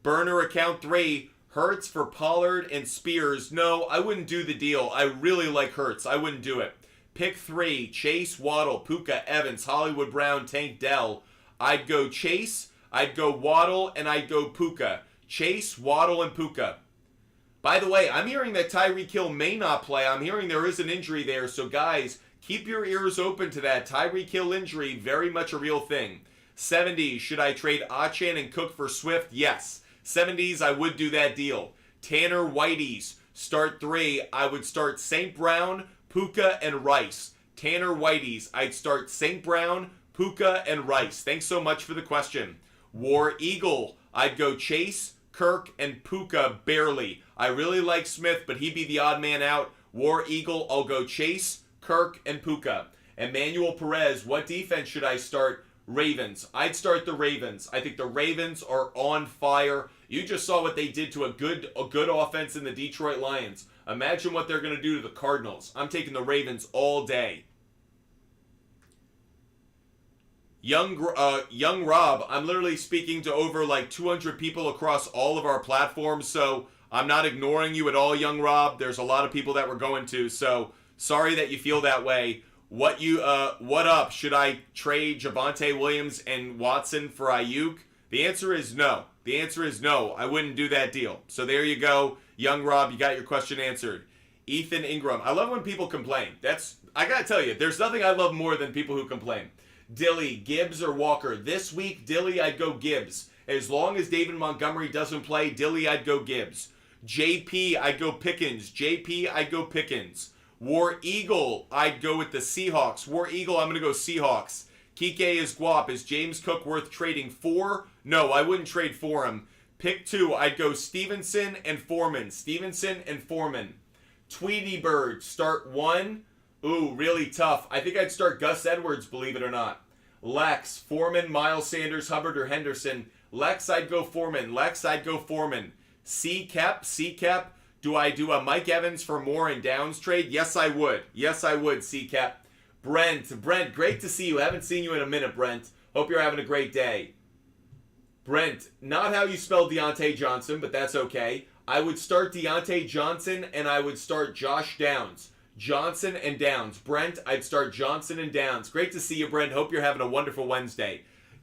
Burner account 3. Hurts for Pollard and Spears. No, I wouldn't do the deal. I really like Hurts. I wouldn't do it. Pick 3. Chase, Waddle, Puka, Evans, Hollywood Brown, Tank Dell. I'd go Chase, I'd go Waddle, and I'd go Puka. Chase, Waddle, and Puka. By the way, I'm hearing that Tyreek Hill may not play. I'm hearing there is an injury there. So, guys, keep your ears open to that. Tyreek Hill injury, very much a real thing. 70s, should I trade Achane and Cook for Swift? Yes. 70s, I would do that deal. Tanner Whiteys, start 3. I would start St. Brown, Puka, and Rice. Tanner Whiteys, I'd start St. Brown, Puka, and Rice. Thanks so much for the question. War Eagle, I'd go Chase, Kirk, and Puka barely. I really like Smith, but he'd be the odd man out. War Eagle, I'll go Chase, Kirk, and Puka. Emmanuel Perez, what defense should I start? Ravens. I'd start the Ravens. I think the Ravens are on fire. You just saw what they did to a good offense in the Detroit Lions. Imagine what they're going to do to the Cardinals. I'm taking the Ravens all day. Young Rob, I'm literally speaking to over like 200 people across all of our platforms, so I'm not ignoring you at all, Young Rob. There's a lot of people that we're going to, so sorry that you feel that way. What up? Should I trade Javonte Williams and Watson for Ayuk? The answer is no. I wouldn't do that deal. So there you go. Young Rob, you got your question answered. Ethan Ingram. I love when people complain. I gotta tell you, there's nothing I love more than people who complain. Dilly, Gibbs or Walker? This week, Dilly, I'd go Gibbs. As long as David Montgomery doesn't play, Dilly, I'd go Gibbs. JP, I'd go Pickens. War Eagle, I'd go with the Seahawks. War Eagle, I'm going to go Seahawks. Kike is Guap. Is James Cook worth trading for? No, I wouldn't trade for him. Pick 2, I'd go Stevenson and Foreman. Tweety Bird, start 1. Ooh, really tough. I think I'd start Gus Edwards, believe it or not. Lex, Foreman, Miles Sanders, Hubbard, or Henderson. Lex, I'd go Foreman. C-Cap. Do I do a Mike Evans for Moore and Downs trade? Yes, I would. C-Cap. Brent, great to see you. Haven't seen you in a minute, Brent. Hope you're having a great day. Brent, not how you spell Deontay Johnson, but that's okay. I would start Deontay Johnson, and I would start Josh Downs. Johnson and Downs. Brent, I'd start Johnson and Downs. Great to see you, Brent. Hope you're having a wonderful Wednesday.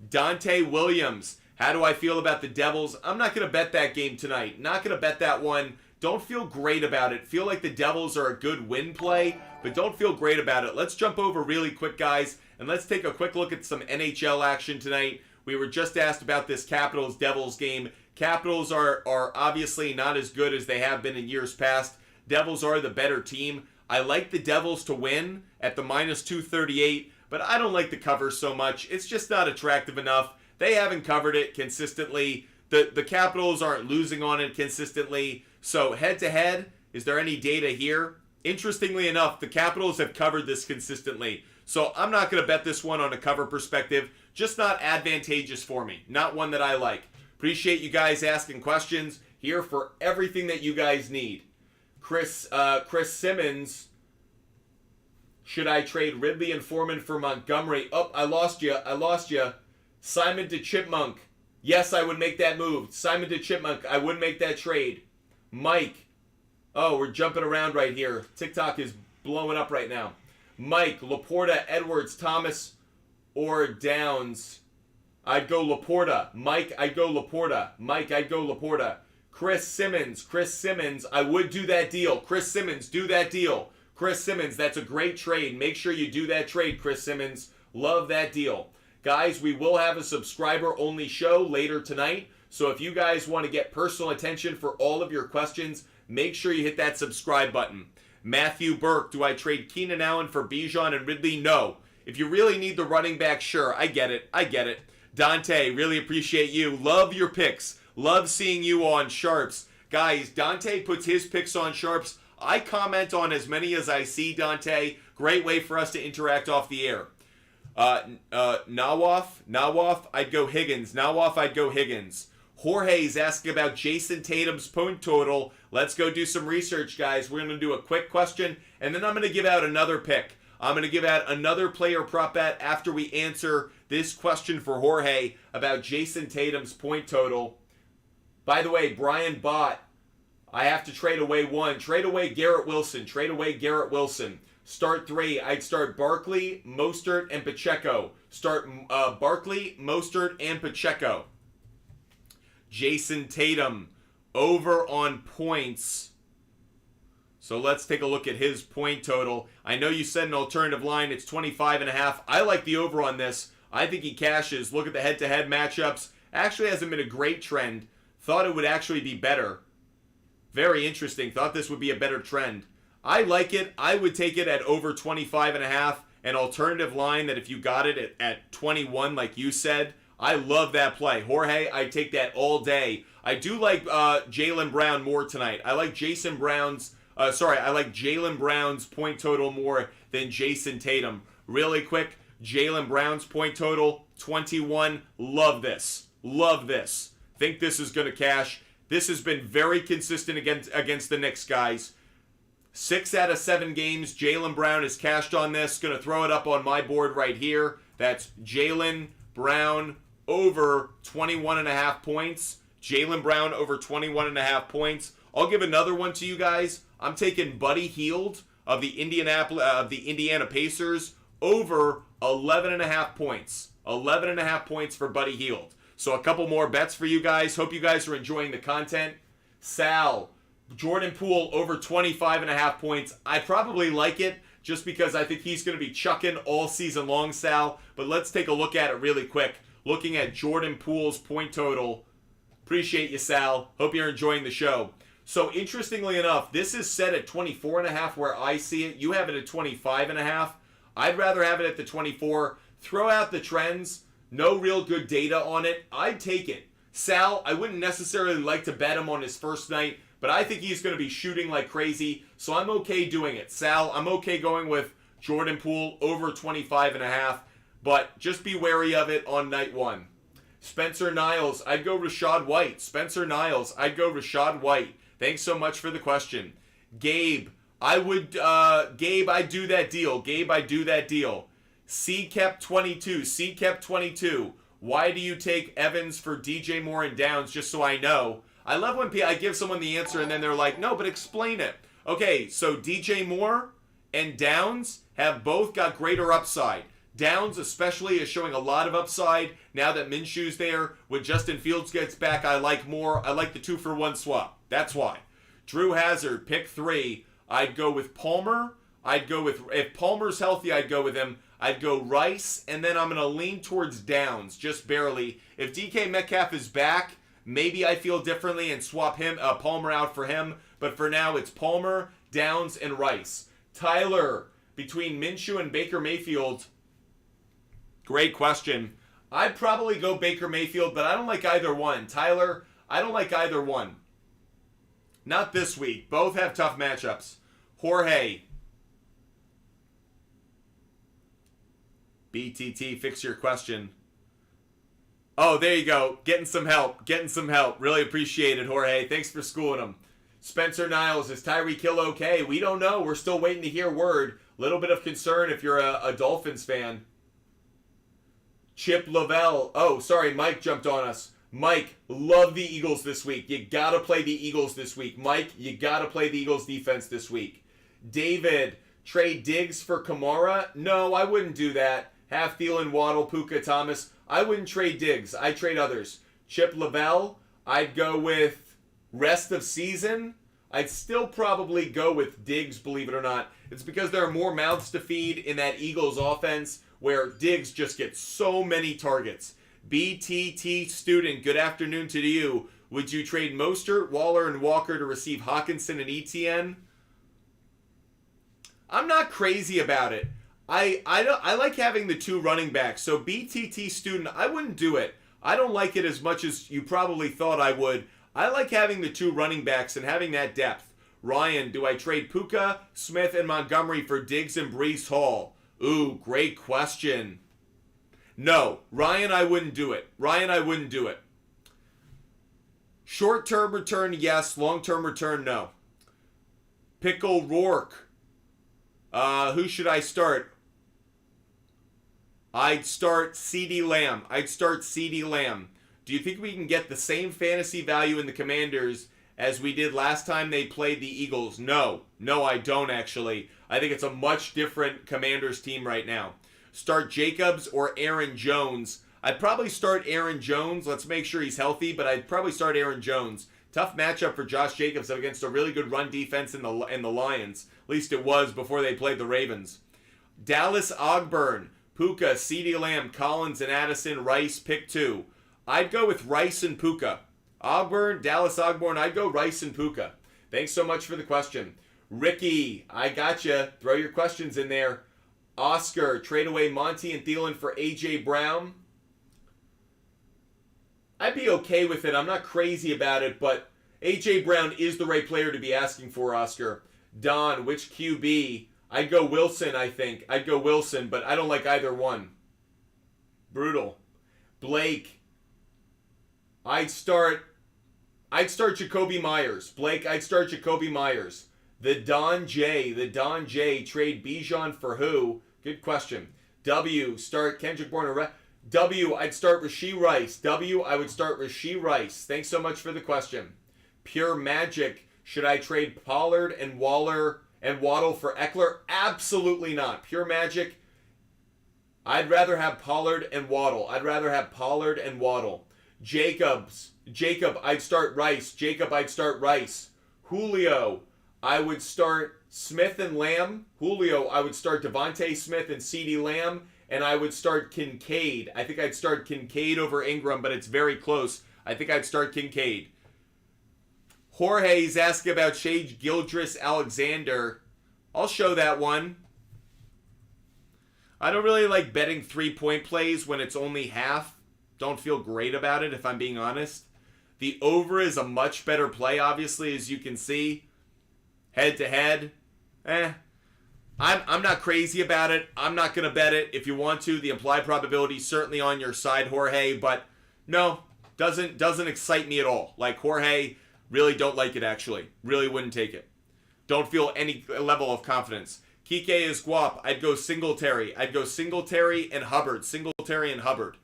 Dante Williams, how do I feel about the Devils? I'm not going to bet that game tonight. Not going to bet that one. Don't feel great about it. Feel like the Devils are a good win play, but don't feel great about it. Let's jump over really quick, guys, and let's take a quick look at some NHL action tonight. We were just asked about this Capitals-Devils game. Capitals are obviously not as good as they have been in years past. Devils are the better team. I like the Devils to win at the minus 238, but I don't like the cover so much. It's just not attractive enough. They haven't covered it consistently. The Capitals aren't losing on it consistently. So head-to-head, is there any data here? Interestingly enough, the Capitals have covered this consistently. So I'm not going to bet this one on a cover perspective. Just not advantageous for me. Not one that I like. Appreciate you guys asking questions. Here for everything that you guys need. Chris Simmons. Should I trade Ridley and Foreman for Montgomery? Oh, I lost you. Simon to Chipmunk. Yes, I would make that move. Simon to Chipmunk. I would make that trade. Mike. Oh, we're jumping around right here. TikTok is blowing up right now. Mike, Laporta, Edwards, Thomas, or Downs. I'd go Laporta. Mike, I'd go Laporta. Mike, I'd go Laporta. Chris Simmons, I would do that deal. Chris Simmons, do that deal. Chris Simmons, that's a great trade. Make sure you do that trade, Chris Simmons. Love that deal. Guys, we will have a subscriber-only show later tonight. So if you guys want to get personal attention for all of your questions, make sure you hit that subscribe button. Matthew Burke, do I trade Keenan Allen for Bijan and Ridley? No. If you really need the running back, sure. I get it. Dante, really appreciate you. Love your picks. Love seeing you on SHARPZ. Guys, Dante puts his picks on SHARPZ. I comment on as many as I see, Dante. Great way for us to interact off the air. Nawaf, I'd go Higgins. Jorge's asking about Jason Tatum's point total. Let's go do some research, guys. We're going to do a quick question, and then I'm going to give out another pick. I'm going to give out another player prop bet after we answer this question for Jorge about Jason Tatum's point total. By the way, Brian Bott, I have to trade away one. Trade away Garrett Wilson. Start three. I'd start Barkley, Mostert, and Pacheco. Barkley, Mostert, and Pacheco. Jason Tatum, over on points. So let's take a look at his point total. I know you said an alternative line. It's 25.5. I like the over on this. I think he cashes. Look at the head-to-head matchups. Actually hasn't been a great trend. Thought it would actually be better. Very interesting. Thought this would be a better trend. I like it. I would take it at over 25.5. An alternative line that if you got it at 21 like you said, I love that play. Jorge, I take that all day. I do like Jaylen Brown more tonight. I like Jaylen Brown's point total more than Jason Tatum. Really quick, Jaylen Brown's point total, 21. Love this. Think this is going to cash. This has been very consistent against the Knicks, guys. 6 out of 7 games, Jaylen Brown is cashed on this. Going to throw it up on my board right here. That's Jaylen Brown over 21.5 points. Jaylen Brown over 21.5 points. I'll give another one to you guys. I'm taking Buddy Hield of the Indiana Pacers over 11.5 points. 11.5 points for Buddy Hield. So a couple more bets for you guys. Hope you guys are enjoying the content. Sal, Jordan Poole over 25.5 points. I probably like it just because I think he's going to be chucking all season long, Sal. But let's take a look at it really quick. Looking at Jordan Poole's point total. Appreciate you, Sal. Hope you're enjoying the show. So interestingly enough, this is set at 24.5 where I see it. You have it at 25.5. I'd rather have it at the 24. Throw out the trends. No real good data on it. I'd take it. Sal, I wouldn't necessarily like to bet him on his first night, but I think he's going to be shooting like crazy, so I'm okay doing it. Sal, I'm okay going with Jordan Poole over 25.5, but just be wary of it on night one. Spencer Niles, I'd go Rashad White. Thanks so much for the question. Gabe, I'd do that deal. C kept 22. Why do you take Evans for DJ Moore and Downs, just so I know? I love when I give someone the answer and then they're like, no, but explain it. Okay, so DJ Moore and Downs have both got greater upside. Downs especially is showing a lot of upside now that Minshew's there. When Justin Fields gets back, I like more. I like the 2-for-1 swap. That's why. Drew Hazard, pick 3. I'd go with Palmer. If Palmer's healthy, I'd go with him. I'd go Rice, and then I'm going to lean towards Downs, just barely. If DK Metcalf is back, Maybe I feel differently and swap him Palmer out for him, but for now it's Palmer, Downs, and Rice. Tyler, between Minshew and Baker Mayfield, great question. I'd probably go Baker Mayfield, but I don't like either one. Tyler, I don't like either one. Not this week. Both have tough matchups. Jorge, BTT, fix your question. Oh, there you go. Getting some help. Really appreciate it, Jorge. Thanks for schooling him. Spencer Niles, is Tyreek Hill okay? We don't know. We're still waiting to hear word. Little bit of concern if you're a Dolphins fan. Chip Lavelle. Oh, sorry, Mike jumped on us. Mike, love the Eagles this week. You got to play the Eagles this week. Mike, you got to play the Eagles defense this week. David, trade Diggs for Kamara? No, I wouldn't do that. Have Thielen, Waddle, Puka, Thomas. I wouldn't trade Diggs. I'd trade others. Chip Lavelle, I'd go with rest of season. I'd still probably go with Diggs, believe it or not. It's because there are more mouths to feed in that Eagles offense where Diggs just gets so many targets. BTT student, good afternoon to you. Would you trade Mostert, Waller, and Walker to receive Hawkinson and ETN? I'm not crazy about it. I like having the two running backs. So BTT student, I wouldn't do it. I don't like it as much as you probably thought I would. I like having the two running backs and having that depth. Ryan, do I trade Puka, Smith, and Montgomery for Diggs and Breece Hall? Ooh, great question. No, Ryan, I wouldn't do it. Short-term return, yes. Long-term return, no. Pickle Rourke. Who should I start? I'd start CeeDee Lamb. Do you think we can get the same fantasy value in the Commanders as we did last time they played the Eagles? No, I don't actually. I think it's a much different Commanders team right now. Start Jacobs or Aaron Jones. I'd probably start Aaron Jones. Let's make sure he's healthy, but I'd probably start Aaron Jones. Tough matchup for Josh Jacobs against a really good run defense in the Lions. At least it was before they played the Ravens. Dallas Ogburn, Puka, CeeDee Lamb, Collins, and Addison. Rice, pick 2. I'd go with Rice and Puka. Dallas Ogburn, I'd go Rice and Puka. Thanks so much for the question. Ricky, I gotcha. Throw your questions in there. Oscar, trade away Monty and Thielen for A.J. Brown. I'd be okay with it. I'm not crazy about it, but A.J. Brown is the right player to be asking for, Oscar. Don, which QB? I'd go Wilson, I think. But I don't like either one. Brutal. Blake, I'd start Jacoby Myers. Blake, I'd start Jacoby Myers. The Don J, trade Bijan for who? Good question. W, start Kendrick Bourne. W, I'd start Rashee Rice. I would start Rashee Rice. Thanks so much for the question. Pure Magic, should I trade Pollard and Waller and Waddle for Eckler? Absolutely not. Pure Magic, I'd rather have Pollard and Waddle. Jacob, I'd start Rice. Julio, I would start Smith and Lamb. I would start Devontae Smith and CeeDee Lamb. And I would start Kincaid. I think I'd start Kincaid over Ingram, but it's very close. I think I'd start Kincaid. Jorge's asking about Shea Gildress-Alexander. I'll show that one. I don't really like betting 3-point plays when it's only half. Don't feel great about it, if I'm being honest. The over is a much better play, obviously, as you can see. Head-to-head. I'm not crazy about it. I'm not going to bet it. If you want to, the implied probability is certainly on your side, Jorge. But no, doesn't excite me at all. Like, Jorge, really don't like it, actually. Really wouldn't take it. Don't feel any level of confidence. Kike is guap. I'd go Singletary and Hubbard.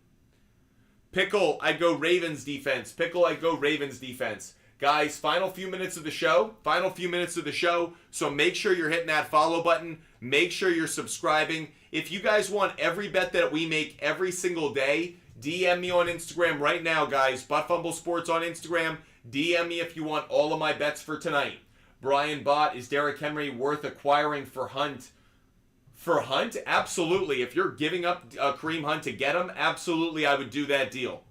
Pickle, I'd go Ravens defense. Guys, final few minutes of the show. So make sure you're hitting that follow button. Make sure you're subscribing. If you guys want every bet that we make every single day, DM me on Instagram right now, guys. Butt Fumble Sports on Instagram. DM me if you want all of my bets for tonight. Brian Bott, is Derrick Henry worth acquiring for Hunt? For Hunt? Absolutely. If you're giving up Kareem Hunt to get him, absolutely I would do that deal.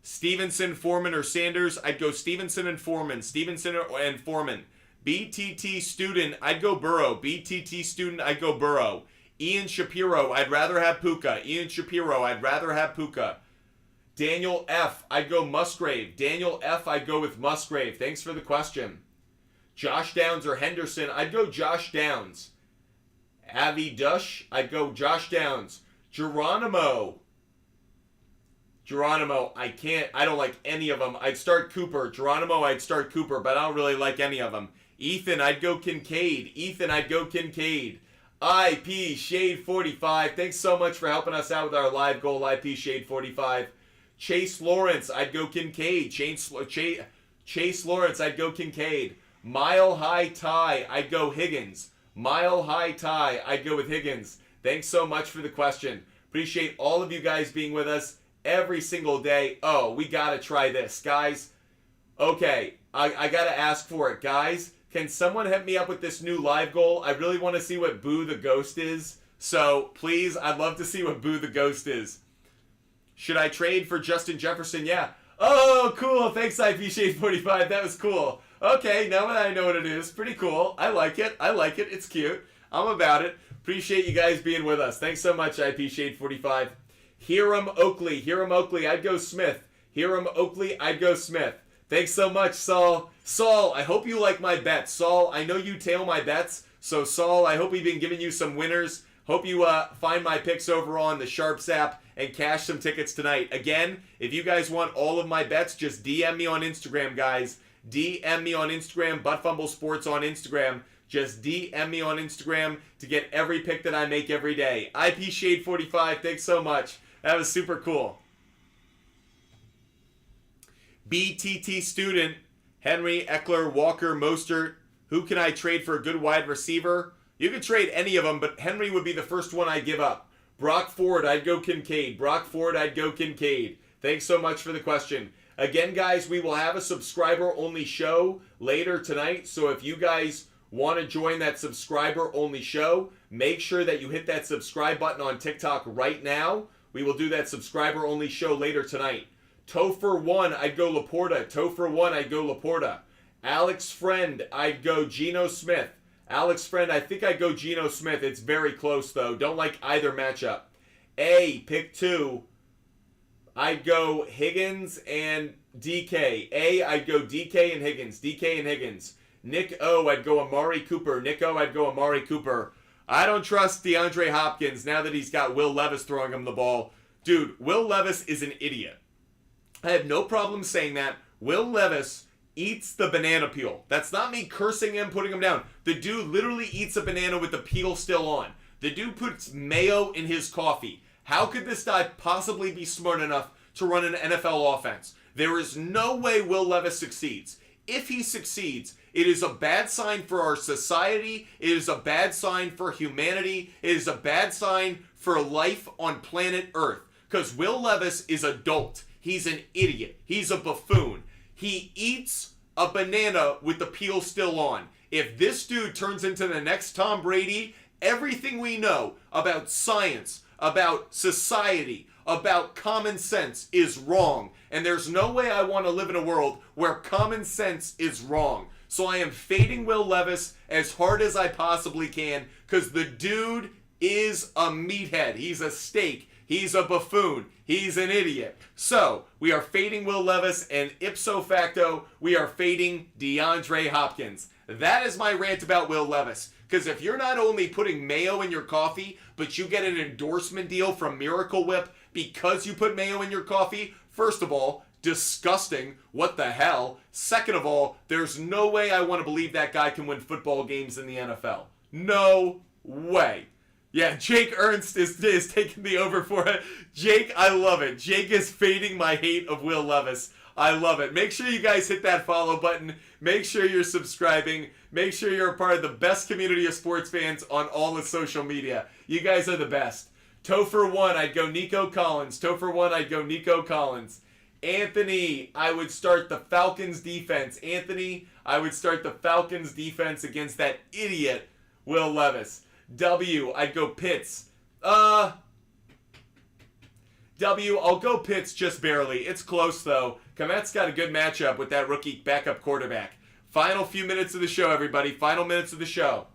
Stevenson, Foreman, or Sanders. I'd go Stevenson and Foreman. Stevenson and Foreman. BTT student, I'd go Burrow. BTT student, I'd go Burrow. Ian Shapiro, I'd rather have Puka. Ian Shapiro, I'd rather have Puka. Daniel F, I'd go Musgrave. Daniel F, I'd go with Musgrave. Thanks for the question. Josh Downs or Henderson, I'd go Josh Downs. Avi Dush, I'd go Josh Downs. Geronimo, I don't like any of them. I'd start Cooper. Geronimo, I'd start Cooper, but I don't really like any of them. Ethan, I'd go Kincaid. Ethan, I'd go Kincaid. IP Shade 45, thanks so much for helping us out with our live goal, IP Shade 45. Chase Lawrence, I'd go Kincaid. Chase Lawrence, I'd go Kincaid. Mile High Tie, I'd go Higgins. Mile High Tie, I'd go with Higgins. Thanks so much for the question. Appreciate all of you guys being with us every single day. Oh, we gotta try this, guys. Okay, I gotta ask for it, guys. Can someone hit me up with this new live goal? I really want to see what Boo the Ghost is. So, please, I'd love to see what Boo the Ghost is. Should I trade for Justin Jefferson? Yeah. Oh, cool. Thanks, IP Shade 45. That was cool. Okay, now that I know what it is. Pretty cool. I like it. It's cute. I'm about it. Appreciate you guys being with us. Thanks so much, IP Shade 45. Hiram Oakley, I'd go Smith. Hiram Oakley, I'd go Smith. Thanks so much, Saul. Saul, I hope you like my bets. Saul, I know you tail my bets. So, Saul, I hope we've been giving you some winners. Hope you find my picks over on the SHARPZ app and cash some tickets tonight. Again, if you guys want all of my bets, just DM me on Instagram, guys. DM me on Instagram, Buttfumble Sports on Instagram. Just DM me on Instagram to get every pick that I make every day. IP Shade 45, thanks so much. That was super cool. BTT student, Henry, Eckler, Walker, Mostert. Who can I trade for a good wide receiver? You can trade any of them, but Henry would be the first one I give up. Brock Ford, I'd go Kincaid. Thanks so much for the question. Again, guys, we will have a subscriber-only show later tonight, so if you guys want to join that subscriber-only show, make sure that you hit that subscribe button on TikTok right now. We will do that subscriber-only show later tonight. Topher 1, I'd go Laporta. Alex Friend, I'd go Geno Smith. Alex Friend, I think I'd go Geno Smith. It's very close, though. Don't like either matchup. Pick 2, I'd go Higgins and DK. I'd go DK and Higgins. Nick O, I'd go Amari Cooper. I don't trust DeAndre Hopkins now that he's got Will Levis throwing him the ball. Dude, Will Levis is an idiot. I have no problem saying that. Will Levis eats the banana peel. That's not me cursing him, putting him down. The dude literally eats a banana with the peel still on. The dude puts mayo in his coffee. How could this guy possibly be smart enough to run an NFL offense? There is no way Will Levis succeeds. If he succeeds, it is a bad sign for our society. It is a bad sign for humanity. It is a bad sign for life on planet Earth. Because Will Levis is adult. He's an idiot. He's a buffoon. He eats a banana with the peel still on. If this dude turns into the next Tom Brady, everything we know about science, about society, about common sense is wrong. And there's no way I want to live in a world where common sense is wrong. So I am fading Will Levis as hard as I possibly can because the dude is a meathead. He's a steak. He's a buffoon. He's an idiot. So, we are fading Will Levis, and ipso facto, we are fading DeAndre Hopkins. That is my rant about Will Levis. Because if you're not only putting mayo in your coffee, but you get an endorsement deal from Miracle Whip because you put mayo in your coffee, first of all, disgusting. What the hell? Second of all, there's no way I want to believe that guy can win football games in the NFL. No way. Yeah, Jake Ernst is taking the over for it. Jake, I love it. Jake is fading my hate of Will Levis. I love it. Make sure you guys hit that follow button. Make sure you're subscribing. Make sure you're a part of the best community of sports fans on all of social media. You guys are the best. Topher 1, I'd go Nico Collins. Anthony, I would start the Falcons defense. Against that idiot Will Levis. W, I'd go Pitts. W, I'll go Pitts just barely. It's close, though. Komet's got a good matchup with that rookie backup quarterback. Final few minutes of the show, everybody. Final minutes of the show.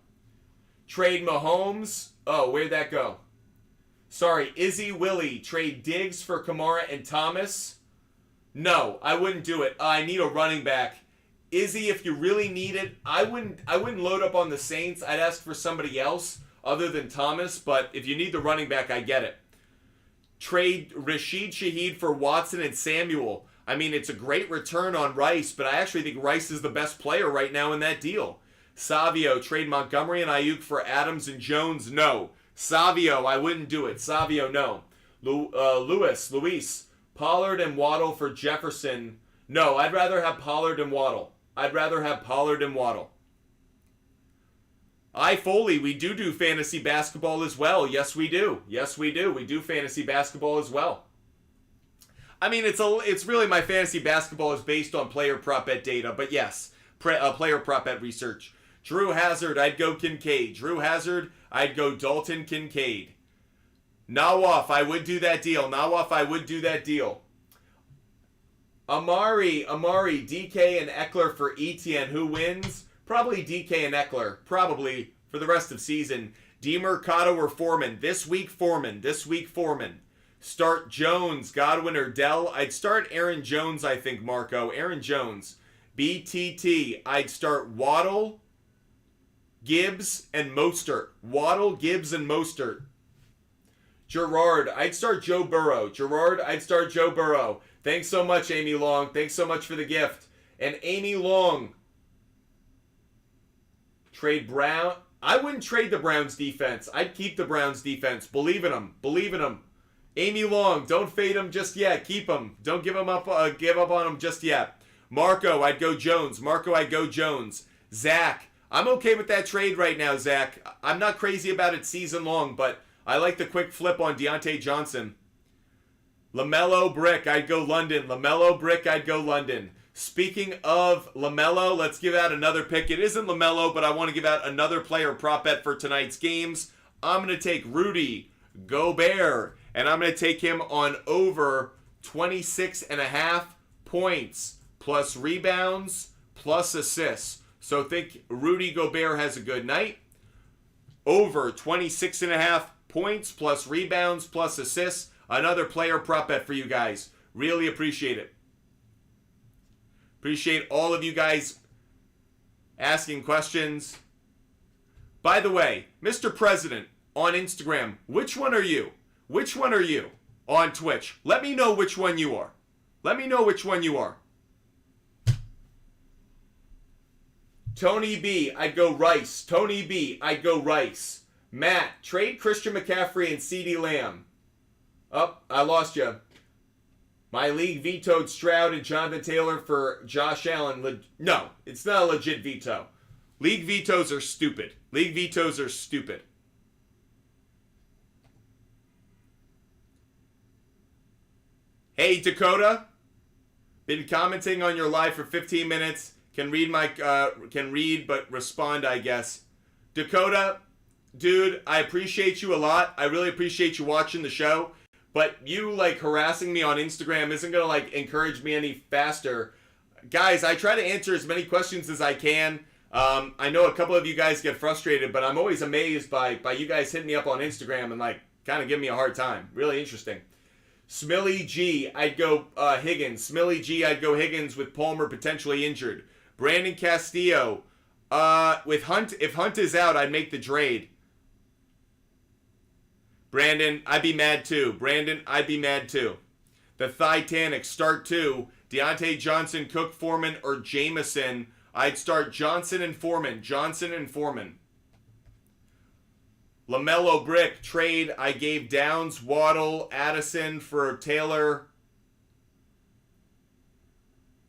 Trade Mahomes. Oh, where'd that go? Sorry, Izzy Willie. Trade Diggs for Kamara and Thomas. No, I wouldn't do it. I need a running back. Izzy, if you really need it, I wouldn't load up on the Saints. I'd ask for somebody else other than Thomas, but if you need the running back, I get it. Trade Rashid Shaheed for Watson and Samuel. I mean, it's a great return on Rice, but I actually think Rice is the best player right now in that deal. Savio, trade Montgomery and Ayuk for Adams and Jones. No. Savio, I wouldn't do it. Savio, no. Luis, Pollard and Waddle for Jefferson. No, I'd rather have Pollard and Waddle. Foley, we do fantasy basketball as well. Yes, we do. We do fantasy basketball as well. I mean, it's really my fantasy basketball is based on player prop bet data, but yes, player prop bet research. Drew Hazard, I'd go Kincaid. I'd go Dalton Kincaid. Nawaf, I would do that deal. Amari, DK and Eckler for Etienne. Who wins? Probably DK and Eckler. Probably for the rest of season. DeMercado or Foreman. This week, Foreman. Start Jones, Godwin, or Dell. I'd start Aaron Jones, I think, Marco. Aaron Jones. BTT. I'd start Waddle, Gibbs, and Mostert. Gerard. I'd start Joe Burrow. Thanks so much, Amy Long. Thanks so much for the gift. And Amy Long. Trade Brown. I wouldn't trade the Browns defense. I'd keep the Browns defense. Believe in them. Amy Long, don't fade him just yet. Keep him. Don't give up on him just yet. Marco, I'd go Jones. Zach, I'm okay with that trade right now, Zach. I'm not crazy about it season long, but I like the quick flip on Deontay Johnson. LaMelo Brick, I'd go London. Speaking of LaMelo, let's give out another pick. It isn't LaMelo, but I want to give out another player prop bet for tonight's games. I'm going to take Rudy Gobert, and I'm going to take him on over 26.5 points, plus rebounds, plus assists. So think Rudy Gobert has a good night. Over 26.5 points, plus rebounds, plus assists. Another player prop bet for you guys. Really appreciate it. Appreciate all of you guys asking questions. By the way, Mr. President on Instagram, which one are you? On Twitch? Let me know which one you are. Tony B, I'd go Rice. Matt, trade Christian McCaffrey and CeeDee Lamb. Oh, I lost you. My league vetoed Stroud and Jonathan Taylor for Josh Allen. No, it's not a legit veto. League vetoes are stupid. Hey, Dakota. Been commenting on your live for 15 minutes. Can read but respond, I guess. Dakota, dude, I appreciate you a lot. I really appreciate you watching the show. But you, harassing me on Instagram isn't going to, encourage me any faster. Guys, I try to answer as many questions as I can. I know a couple of you guys get frustrated, but I'm always amazed by you guys hitting me up on Instagram and, kind of giving me a hard time. Really interesting. Smilly G, I'd go Higgins. Higgins with Palmer potentially injured. Brandon Castillo, with Hunt, if Hunt is out, I'd make the trade. Brandon, I'd be mad too. The Titanic, start two. Deontay Johnson, Cook, Foreman, or Jameson. I'd start Johnson and Foreman. LaMelo Brick, trade. I gave Downs, Waddle, Addison for Taylor.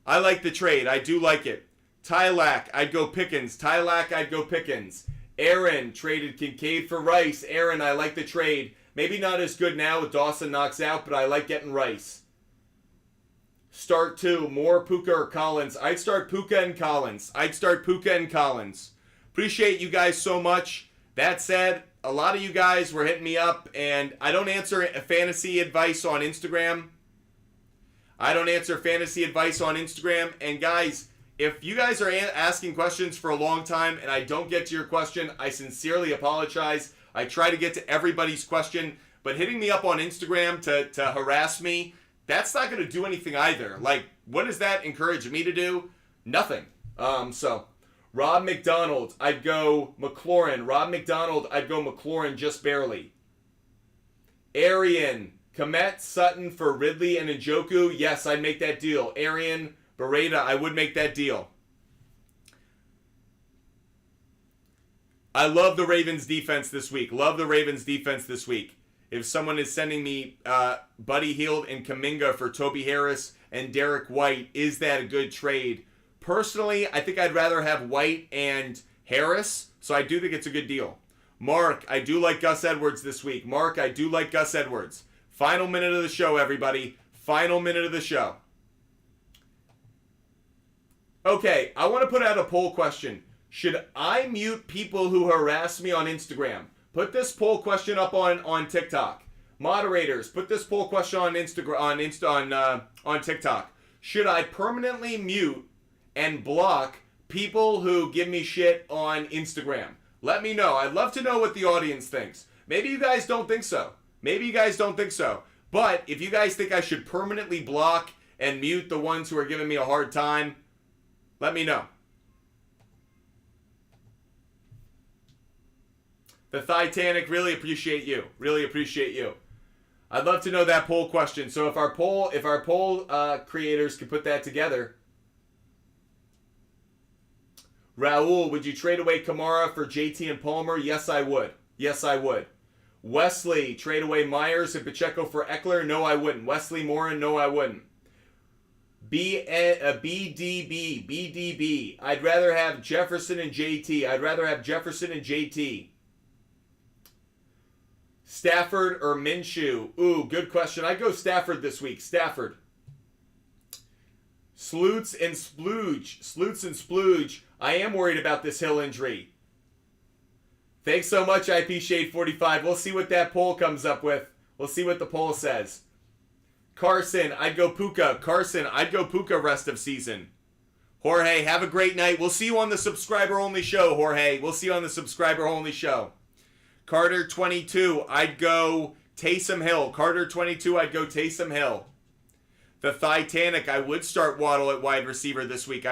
I like the trade. I do like it. Tylak, I'd go Pickens. Aaron traded Kincaid for Rice. Aaron, I like the trade. Maybe not as good now with Dawson knocks out, but I like getting Rice. Start two. Moore, Puka, or Collins. I'd start Puka and Collins. Appreciate you guys so much. That said, a lot of you guys were hitting me up, and I don't answer fantasy advice on Instagram. And guys, if you guys are asking questions for a long time and I don't get to your question, I sincerely apologize. I try to get to everybody's question, but hitting me up on Instagram to harass me, that's not going to do anything either. Like, what does that encourage me to do? Nothing. So, Rob McDonald, I'd go McLaurin. Rob McDonald, I'd go McLaurin just barely. Arian, Komet, Sutton for Ridley and Njoku. Yes, I'd make that deal. Arian, Beretta, I would make that deal. I love the Ravens defense this week. If someone is sending me Buddy Hield and Kuminga for Toby Harris and Derek White, is that a good trade? Personally, I think I'd rather have White and Harris, so I do think it's a good deal. Mark, I do like Gus Edwards this week. Final minute of the show, everybody. Final minute of the show. Okay, I want to put out a poll question. Should I mute people who harass me on Instagram? Put this poll question up on TikTok. Moderators, put this poll question on on TikTok. Should I permanently mute and block people who give me shit on Instagram? Let me know. I'd love to know what the audience thinks. Maybe you guys don't think so. But if you guys think I should permanently block and mute the ones who are giving me a hard time, let me know. The Titanic, really appreciate you. I'd love to know that poll question. So if our poll creators could put that together. Raul, would you trade away Kamara for JT and Palmer? Yes, I would. Wesley, trade away Myers and Pacheco for Eckler? No, I wouldn't. Wesley Morin? No, I wouldn't. BDB. I'd rather have Jefferson and JT. Stafford or Minshew? Ooh, good question. I'd go Stafford this week. Sloots and Splooge. I am worried about this Hill injury. Thanks so much, IP-Shade45. We'll see what that poll comes up with. We'll see what the poll says. Carson, I'd go Puka. Rest of season. Jorge, have a great night. We'll see you on the subscriber-only show, Jorge. Carter 22, I'd go Taysom Hill. The Titanic, I would start Waddle at wide receiver this week.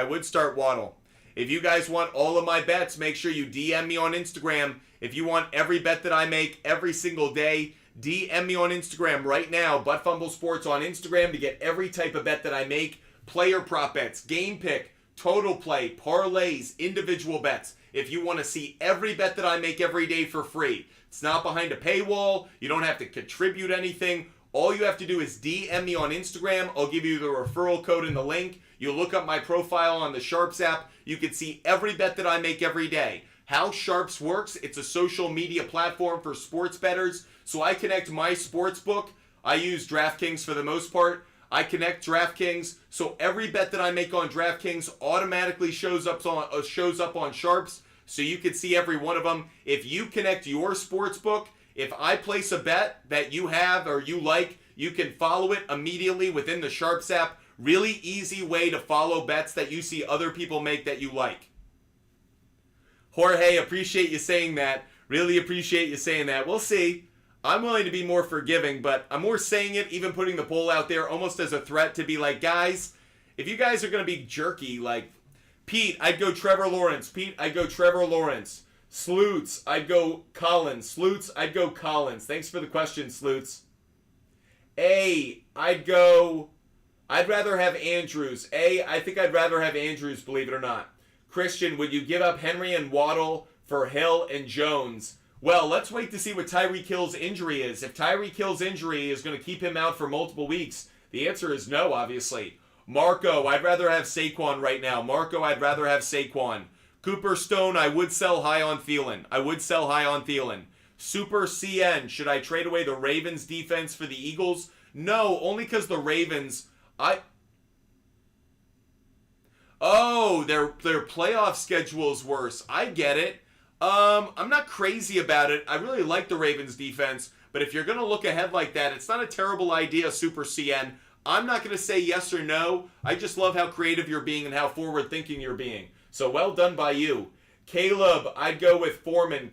If you guys want all of my bets, make sure you DM me on Instagram. If you want every bet that I make every single day, DM me on Instagram right now, Butt Fumble Sports on Instagram, to get every type of bet that I make. Player prop bets, game pick, total play, parlays, individual bets. If you want to see every bet that I make every day for free, it's not behind a paywall. You don't have to contribute anything. All you have to do is DM me on Instagram. I'll give you the referral code in the link. You look up my profile on the SHARPZ app. You can see every bet that I make every day. How SHARPZ works, it's a social media platform for sports bettors. So I connect my sports book. I use DraftKings for the most part. I connect DraftKings, so every bet that I make on DraftKings automatically shows up on SHARPZ, so you can see every one of them. If you connect your sports book, if I place a bet that you have or you like, you can follow it immediately within the SHARPZ app. Really easy way to follow bets that you see other people make that you like. Jorge, appreciate you saying that. Really appreciate you saying that. We'll see. I'm willing to be more forgiving, but I'm more saying it, even putting the poll out there almost as a threat to be like, guys, if you guys are going to be jerky, like, Pete, I'd go Trevor Lawrence. Sloots, I'd go Collins. Thanks for the question, Sloots. I'd rather have Andrews. I think I'd rather have Andrews, believe it or not. Christian, would you give up Henry and Waddle for Hill and Jones? Well, let's wait to see what Tyreek Hill's injury is. If Tyreek Hill's injury is going to keep him out for multiple weeks, the answer is no, obviously. Marco, I'd rather have Saquon right now. Cooper Stone, I would sell high on Thielen. Super CN, should I trade away the Ravens defense for the Eagles? No, only because the Ravens, their playoff schedule's worse. I get it. I'm not crazy about it. I really like the Ravens defense, but if you're going to look ahead like that, it's not a terrible idea, Super CN. I'm not going to say yes or no. I just love how creative you're being and how forward-thinking you're being. So well done by you. Caleb, I'd go with Foreman.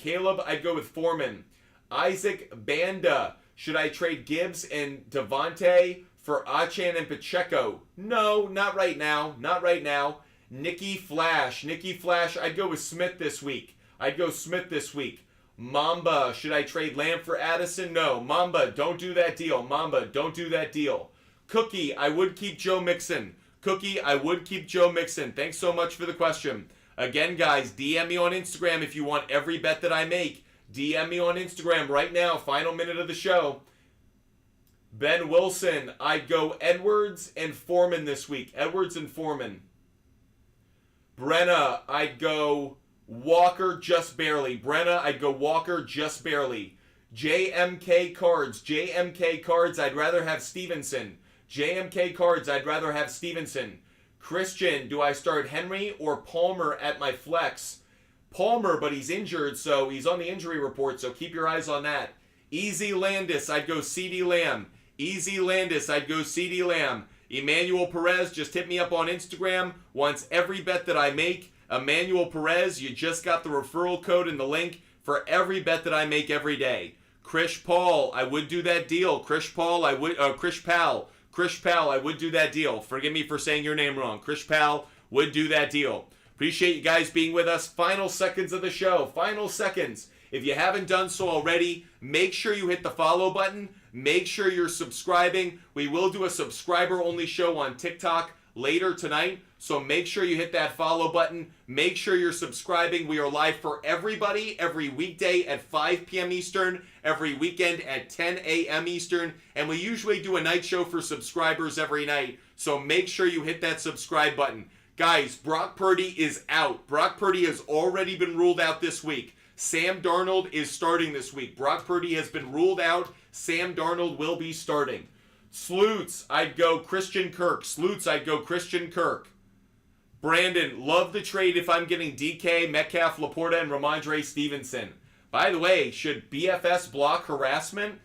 Isaac Banda, should I trade Gibbs and Devontae for Achan and Pacheco? No, not right now. Nikki Flash, I'd go with Smith this week. Mamba, should I trade Lamb for Addison? No. Mamba, don't do that deal. Cookie, I would keep Joe Mixon. Thanks so much for the question. Again, guys, DM me on Instagram if you want every bet that I make. DM me on Instagram right now. Final minute of the show. Ben Wilson, I'd go Edwards and Foreman this week. Brenna, I'd go Walker just barely. JMK Cards, I'd rather have Stevenson. Christian, do I start Henry or Palmer at my flex? Palmer, but he's injured, so he's on the injury report, so keep your eyes on that. Easy Landis, I'd go CeeDee Lamb. Emmanuel Perez, just hit me up on Instagram. Wants every bet that I make. Emmanuel Perez, you just got the referral code and the link for every bet that I make every day. Krish Paul, I would do that deal. Krish Pal, I would do that deal. Forgive me for saying your name wrong. Krish Pal would do that deal. Appreciate you guys being with us. Final seconds of the show. If you haven't done so already, make sure you hit the follow button. Make sure you're subscribing. We will do a subscriber-only show on TikTok later tonight, so make sure you hit that follow button. Make sure you're subscribing. We are live for everybody every weekday at 5 p.m. Eastern, every weekend at 10 a.m. Eastern, and we usually do a night show for subscribers every night, so make sure you hit that subscribe button. Guys, Brock Purdy is out. Brock Purdy has already been ruled out this week. Sam Darnold is starting this week. Brock Purdy has been ruled out. Sam Darnold will be starting. Sleuts, I'd go Christian Kirk. Brandon, love the trade if I'm getting DK, Metcalf, Laporta, and Ramondre Stevenson. By the way, should BFS block harassment?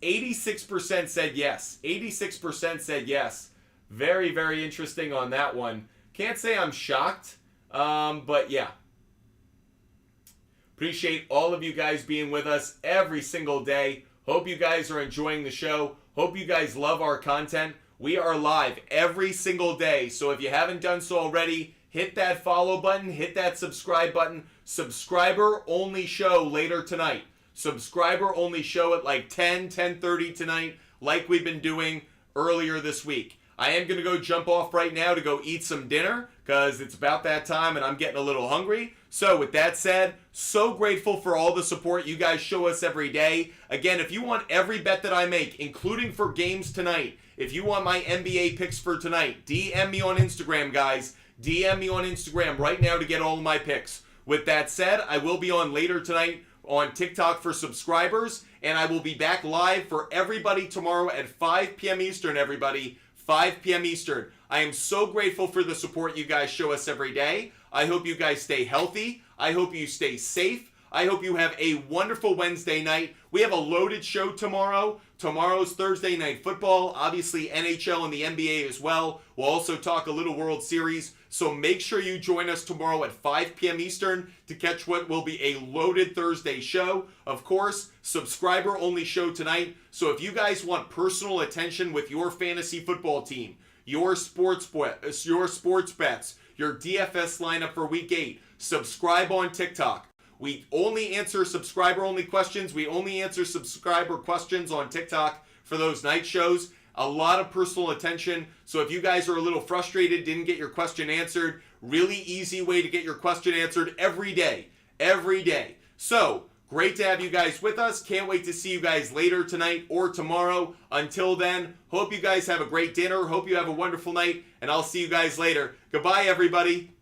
86% said yes. Very, very interesting on that one. Can't say I'm shocked, but yeah. Appreciate all of you guys being with us every single day. Hope you guys are enjoying the show. Hope you guys love our content. We are live every single day, so if you haven't done so already, hit that follow button, hit that subscribe button. Subscriber only show later tonight. Subscriber only show at like 10:30 tonight, like we've been doing earlier this week. I am going to go jump off right now to go eat some dinner because it's about that time and I'm getting a little hungry. So with that said, so grateful for all the support you guys show us every day. Again, if you want every bet that I make, including for games tonight, if you want my NBA picks for tonight, DM me on Instagram, guys. DM me on Instagram right now to get all of my picks. With that said, I will be on later tonight on TikTok for subscribers, and I will be back live for everybody tomorrow at 5 p.m. Eastern, everybody. 5 p.m. Eastern. I am so grateful for the support you guys show us every day. I hope you guys stay healthy. I hope you stay safe. I hope you have a wonderful Wednesday night. We have a loaded show tomorrow. Tomorrow's Thursday Night Football. Obviously, NHL and the NBA as well. We'll also talk a little World Series. So make sure you join us tomorrow at 5 p.m. Eastern to catch what will be a loaded Thursday show. Of course, subscriber-only show tonight. So if you guys want personal attention with your fantasy football team, your sports bets, your DFS lineup for Week 8, subscribe on TikTok. We only answer subscriber-only questions. We only answer subscriber questions on TikTok for those night shows. A lot of personal attention. So if you guys are a little frustrated, didn't get your question answered, really easy way to get your question answered every day. So great to have you guys with us. Can't wait to see you guys later tonight or tomorrow. Until then, hope you guys have a great dinner. Hope you have a wonderful night, and I'll see you guys later. Goodbye, everybody.